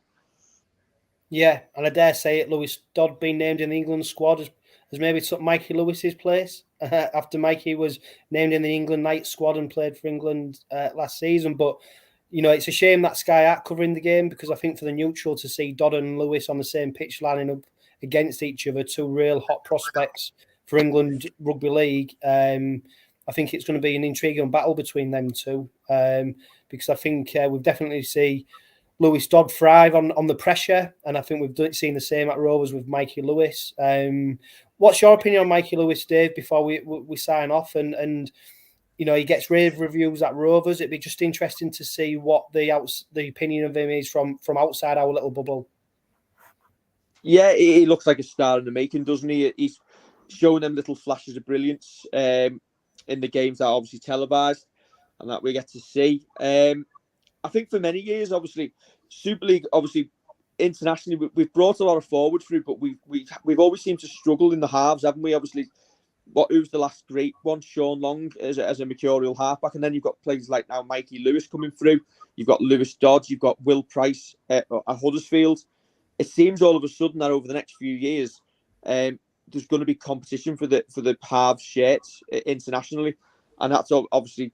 Yeah, and I dare say it, Lewis Dodd being named in the England squad has maybe took Mikey Lewis's place after Mikey was named in the England night squad and played for England last season. But, it's a shame that Sky aren't covering the game, because I think for the neutral to see Dodd and Lewis on the same pitch lining up against each other, two real hot prospects for England Rugby League, I think it's going to be an intriguing battle between them two, because I think we've definitely see Lewis Dodd thrive on the pressure, and I think we've seen the same at Rovers with Mikey Lewis. What's your opinion on Mikey Lewis, Dave, before we sign off? And he gets rave reviews at Rovers. It'd be just interesting to see what the opinion of him is from outside our little bubble. Yeah, he looks like a star in the making, doesn't he? He's showing them little flashes of brilliance in the games that are obviously televised and that we get to see. I think for many years, obviously, Super League, obviously, internationally, we've brought a lot of forward through, but we've always seemed to struggle in the halves, haven't we? Obviously, who's the last great one? Sean Long as a mercurial halfback, and then you've got players like now Mikey Lewis coming through. You've got Lewis Dodd, you've got Will Price at Huddersfield. It seems all of a sudden that over the next few years, there's going to be competition for the halves shirts internationally, and that's obviously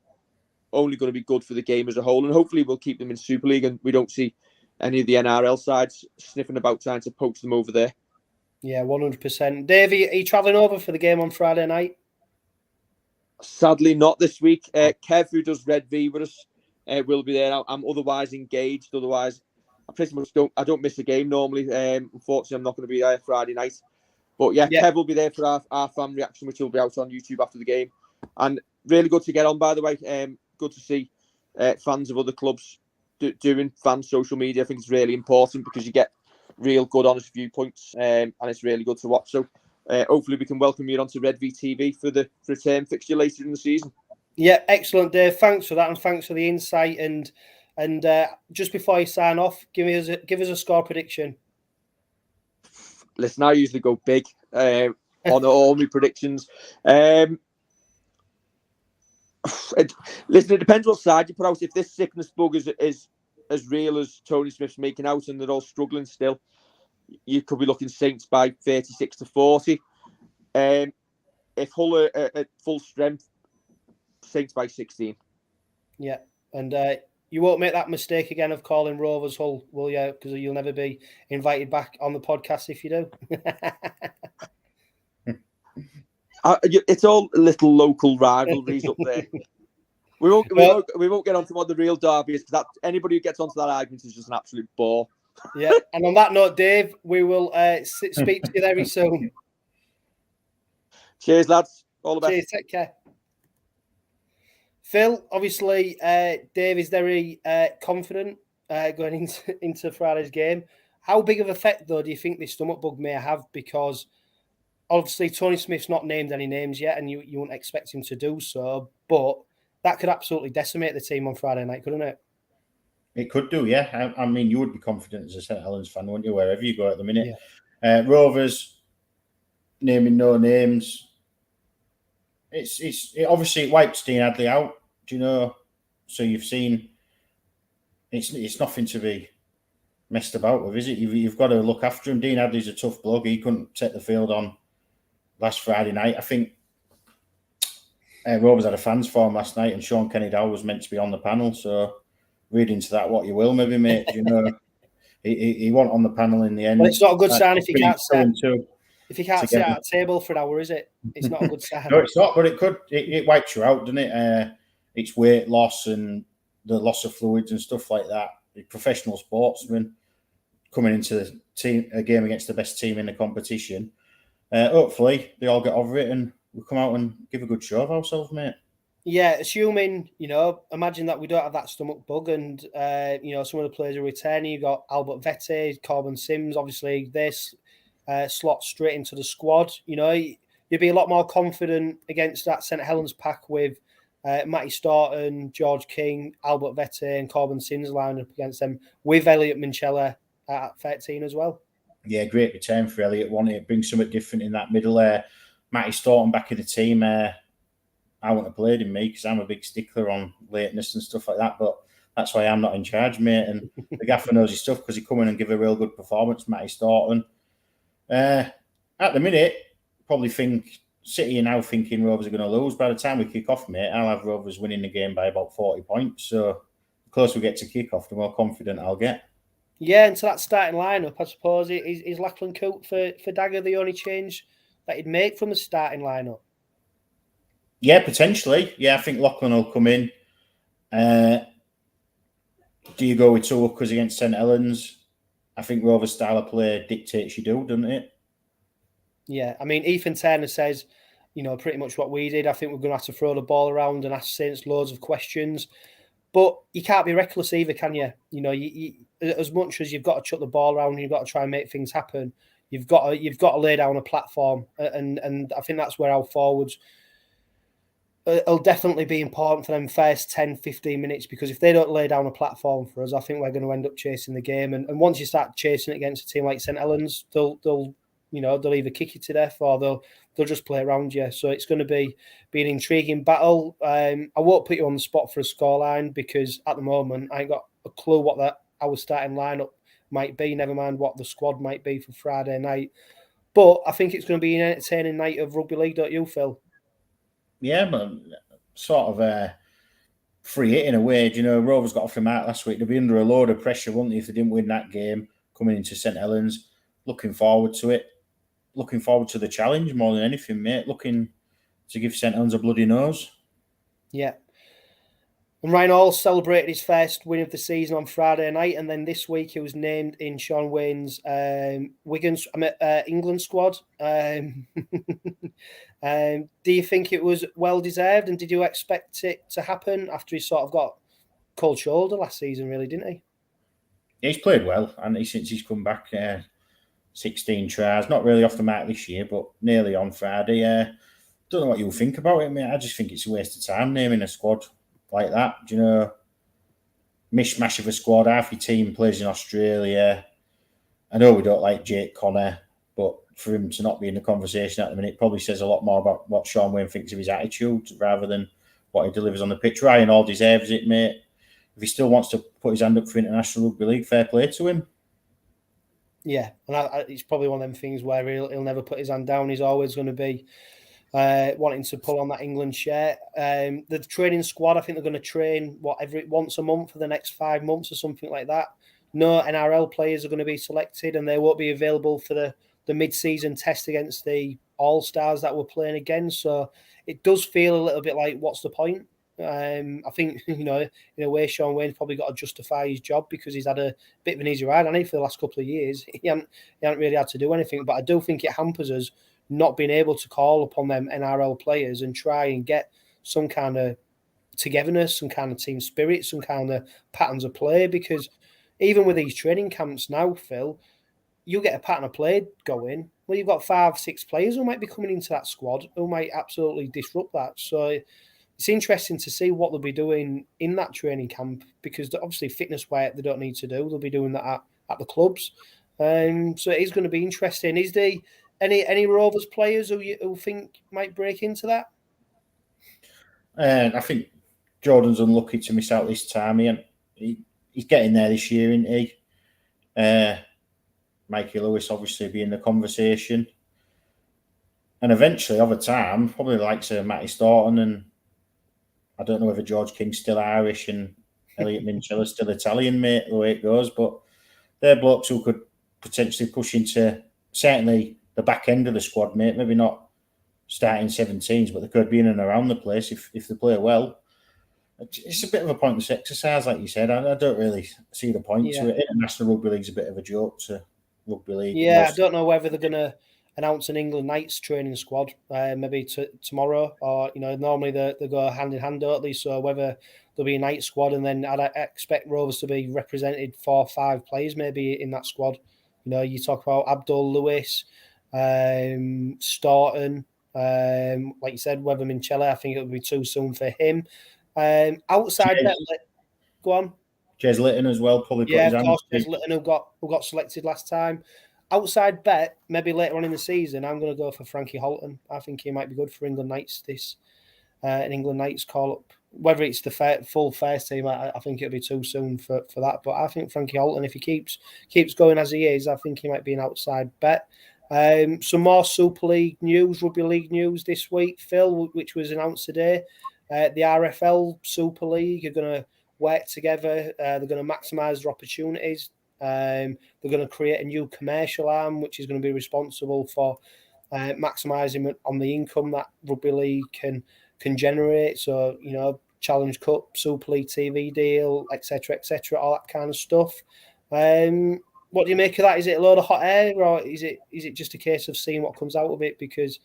only going to be good for the game as a whole. And hopefully we'll keep them in Super League, and we don't see any of the NRL sides sniffing about trying to poach them over there. Yeah, 100%. Dave, are you travelling over for the game on Friday night? Sadly, not this week. Kev, who does Red V with us, will be there. I'm otherwise engaged. Otherwise, I pretty much don't miss a game normally. Unfortunately, I'm not going to be there Friday night. But yeah, Kev will be there for our fan reaction, which will be out on YouTube after the game. And really good to get on, by the way. Good to see fans of other clubs doing fan social media. I think it's really important because you get real good, honest viewpoints, and it's really good to watch. So hopefully we can welcome you onto Red V TV for the return fixture later in the season. Yeah, excellent, Dave. Thanks for that, and thanks for the insight. And just before you sign off, give us a score prediction. Listen, I usually go big on all my predictions. Listen, it depends what side you put out. If this sickness bug is as real as Tony Smith's making out and they're all struggling still, you could be looking Saints by 36-40. If Hull are at full strength, Saints by 16. Yeah, and you won't make that mistake again of calling Rovers Hull, will you? Because you'll never be invited back on the podcast if you do. It's all little local rivalries up there. We won't get onto what the real derby is, because anybody who gets onto that argument is just an absolute bore. Yeah, and on that note, Dave, we will speak to you very soon. Cheers, lads. All the best. Cheers. Take care. Phil, obviously, Dave is very confident going into Friday's game. How big of an effect, though, do you think this stomach bug may have? Because obviously, Tony Smith's not named any names yet, and you wouldn't expect him to do so. But that could absolutely decimate the team on Friday night, couldn't it? It could do, yeah. I mean, you would be confident as a St Helens fan, wouldn't you, wherever you go at the minute? Yeah. Rovers, naming no names. It obviously wipes 𝐷𝐾𝐽𝐻𝐷𝐾𝐽 out, do you know? So you've seen it's nothing to be messed about with, is it? You've got to look after him. 𝐷𝐾𝐽𝐻𝐷𝐾𝐽's a tough bloke. He couldn't take the field on last Friday night. I think Rovers had a fans forum last night, and Shaun Kenny-Dowell was meant to be on the panel. So read into that what you will, maybe, mate. You know, he wasn't on the panel in the end. Well, it's not a good sign if he can't sit. If you can't sit at a table for an hour, is it? It's not a good sign. No, it's not, but it wipes you out, doesn't it? It's weight loss and the loss of fluids and stuff like that. The professional sportsman coming into a game against the best team in the competition. Hopefully they all get over it and we'll come out and give a good show of ourselves, mate. Yeah, assuming, imagine that we don't have that stomach bug and, some of the players are returning. You've got 𝐵𝐵𝐵𝐻𝐵, Corbin Sims, obviously this slot straight into the squad. You'd be a lot more confident against that St Helens pack with Matty Staunton, George King, Albert Vete and Corbin Sims line up against them with 𝐿𝐼𝐾𝐿𝐼𝐻 at 13 as well. Yeah, great return for Elliot. Wanted to bring something different in that middle there. Matty Staunton back in the team. I wouldn't have played him, because I'm a big stickler on lateness and stuff like that, but that's why I'm not in charge, mate. And the gaffer knows his stuff because he come in and give a real good performance, Matty Staunton. At the minute, probably think City are now thinking Rovers are going to lose. By the time we kick off, mate, I'll have Rovers winning the game by about 40 points. So the closer we get to kick off, the more confident I'll get. Yeah, and so that starting lineup, I suppose, is Lachlan Coote for Dagger the only change that he'd make from the starting lineup? Yeah, potentially. Yeah, I think Lachlan will come in. Do you go with 2 hookers against St Helens? I think Rovers' style of play dictates you do, doesn't it? Yeah, I mean, Ethan Turner says, pretty much what we did. I think we're going to have to throw the ball around and ask Saints loads of questions. But you can't be reckless either, can you? You as much as you've got to chuck the ball around and you've got to try and make things happen, you've got to lay down a platform. And I think that's where our forwards it'll definitely be important for them first 10, 15 minutes, because if they don't lay down a platform for us, I think we're going to end up chasing the game. And once you start chasing it against a team like St Helens, they'll either kick you to death or they'll just play around you. So it's going to be an intriguing battle. I won't put you on the spot for a scoreline because at the moment I ain't got a clue what our starting lineup might be, never mind what the squad might be for Friday night. But I think it's going to be an entertaining night of rugby league, don't you, Phil? Yeah, but sort of free hit in a way. Rovers got off the mark last week. They'd be under a load of pressure, wouldn't they, if they didn't win that game coming into St Helens. Looking forward to it. Looking forward to the challenge more than anything, mate. Looking to give St Helens a bloody nose. Yeah. And Ryan Hall celebrated his first win of the season on Friday night, and then this week he was named in Shaun Wanes England squad. Do you think it was well deserved, and did you expect it to happen after he sort of got cold shoulder last season? Really, didn't he? Yeah, he's played well, and since he's come back, 16 tries, not really off the mark this year, but nearly on Friday. Don't know what you think about it, mate. I just think it's a waste of time naming a squad like that. Mishmash of a squad. Half your team plays in Australia. I know we don't like 𝐁𝐾𝐿𝐼𝐻, but for him to not be in the conversation at the minute probably says a lot more about what Shaun Wanes thinks of his attitude rather than what he delivers on the pitch. Ryan Hall deserves it, mate. If he still wants to put his hand up for international rugby league, fair play to him. Yeah, and it's probably one of them things where he'll never put his hand down. He's always going to be wanting to pull on that England shirt. The training squad, I think they're going to train once a month for the next 5 months or something like that. No NRL players are going to be selected, and they won't be available for the mid-season test against the All-Stars that we're playing again. So it does feel a little bit like, what's the point? I think, in a way, Shaun Wanes probably got to justify his job because he's had a bit of an easy ride on it for the last couple of years. He hasn't really had to do anything, but I do think it hampers us not being able to call upon them NRL players and try and get some kind of togetherness, some kind of team spirit, some kind of patterns of play, because even with these training camps now, Phil, you get a pattern of play going. Well, you've got 5-6 players who might be coming into that squad who might absolutely disrupt that. So it's interesting to see what they'll be doing in that training camp, because obviously fitness work they don't need to do. They'll be doing that at the clubs. So it is going to be interesting. Is there any Rovers players who think might break into that? I think Jordan's unlucky to miss out this time. He's getting there this year, isn't he? Mikey Lewis obviously be in the conversation. And eventually, over time, probably the likes of Matty Staunton, and I don't know whether George King's still Irish and 𝐂𝐿𝐼𝐻 still Italian, mate, the way it goes. But they're blokes who could potentially push into certainly the back end of the squad, mate. Maybe not starting 17s, but they could be in and around the place if they play well. It's a bit of a pointless exercise, like you said. I don't really see the point to it. International rugby league's a bit of a joke to rugby league. Yeah, I don't know whether they're going to announce an England Knights training squad maybe tomorrow, or normally they go hand in hand, don't they? So whether there'll be a night squad, and then I'd expect Rovers to be represented 4 or 5 players maybe in that squad. You talk about Abdul Lewis, Staunton, Like you said, 𝚂𝚘𝐻𝐵𝐵𝐻𝐿, I think it would be too soon for him. Outside bet, go on. 𝐂𝐿𝐴𝐻𝐿 as well, probably put Yeah, his of course, hand. 𝐂𝐿𝐴𝐻𝐿 who got selected last time. Outside bet, maybe later on in the season, I'm going to go for Frankie Holton. I think he might be good for England Knights an England Knights call up. Whether it's the full first team, I think it'll be too soon for that. But I think Frankie Holton, if he keeps going as he is, I think he might be an outside bet. Some more Super League news, Rugby League news this week, Phil, which was announced today. The RFL Super League are going to work together. They're going to maximise their opportunities. They're going to create a new commercial arm, which is going to be responsible for maximising on the income that Rugby League can generate. So, Challenge Cup, Super League TV deal, etc., all that kind of stuff. What do you make of that? Is it a load of hot air, or is it just a case of seeing what comes out of it? Because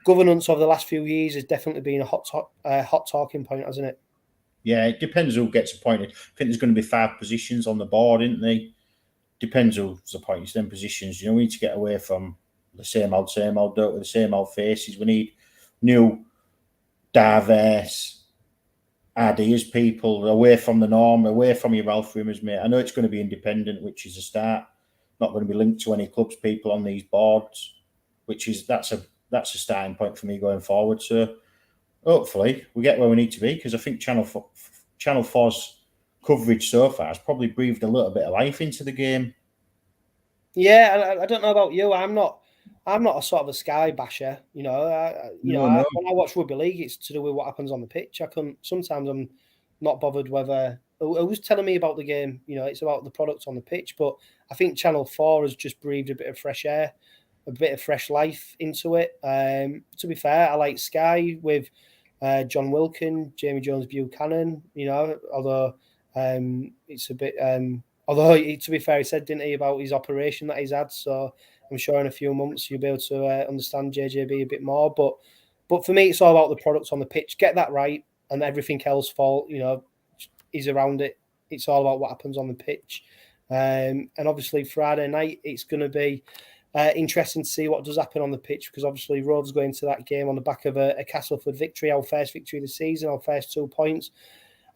governance over the last few years has definitely been a hot talking point, hasn't it? Yeah, it depends who gets appointed. I think there's going to be 5 positions on the board, isn't there? Depends who's appointed to them positions. We need to get away from the same old, don't we? The same old faces. We need new, diverse ideas, people, away from the norm, away from your Ralph Rimmers, mate. I know it's going to be independent, which is a start. Not going to be linked to any clubs, people on these boards, that's a starting point for me going forward. So hopefully we get where we need to be, because I think Channel 4's coverage so far has probably breathed a little bit of life into the game. Yeah, I don't know about you. I'm not a sort of a Sky basher. When I watch Rugby League, it's to do with what happens on the pitch. Sometimes I'm not bothered whether who's telling me about the game. It's about the product on the pitch. But I think Channel 4 has just breathed a bit of fresh air, a bit of fresh life into it. To be fair, I like Sky with John Wilkin, Jamie Jones-Buchanan. Although it's a bit. Although, to be fair, he said, didn't he, about his operation that he's had. So I'm sure in a few months you'll be able to understand JJB a bit more. But for me, it's all about the product on the pitch. Get that right, and everything else is around it. It's all about what happens on the pitch. And obviously, Friday night, it's going to be interesting to see what does happen on the pitch, because obviously Rovers go into that game on the back of a Castleford victory, our first victory of the season, our first 2 points.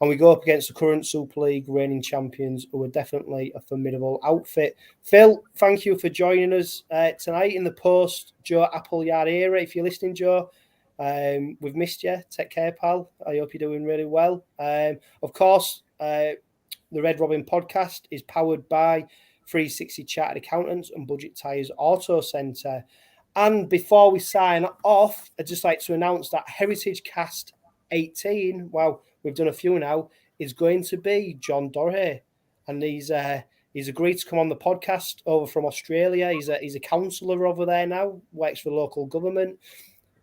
And we go up against the current Super League reigning champions, who are definitely a formidable outfit. Phil, thank you for joining us tonight in the post-Joe Appleyard era. If you're listening, Joe, we've missed you. Take care, pal. I hope you're doing really well. Of course, the Red Robin podcast is powered by 360 Chartered Accountants and Budget Tyres Auto Centre. And before we sign off, I'd just like to announce that 𝐂𝐻𝐿𝐴 18, wow, we've done a few now, is going to be John Doherty. And he's agreed to come on the podcast over from Australia. He's a councillor over there now, works for local government.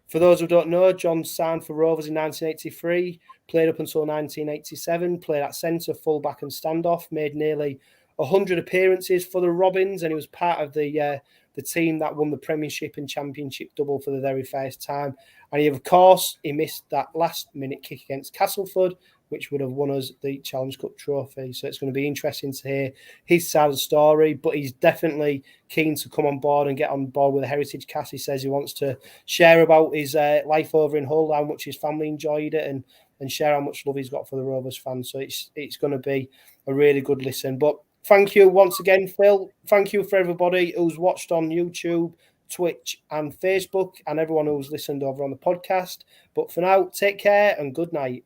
For those who don't know, John signed for Rovers in 1983, played up until 1987, played at centre, full-back and standoff, made nearly 100 appearances for the Robins, and he was part of the team that won the Premiership and Championship double for the very first time. And he missed that last-minute kick against Castleford, which would have won us the Challenge Cup trophy. So it's going to be interesting to hear his side of the story, but he's definitely keen to come on board and get on board with the 𝐂𝐻𝐿𝐴. He says he wants to share about his life over in Hull, how much his family enjoyed it, and share how much love he's got for the Rovers fans. So it's going to be a really good listen. But thank you once again, Phil. Thank you for everybody who's watched on YouTube, Twitch and Facebook, and everyone who's listened over on the podcast. But for now, take care and good night.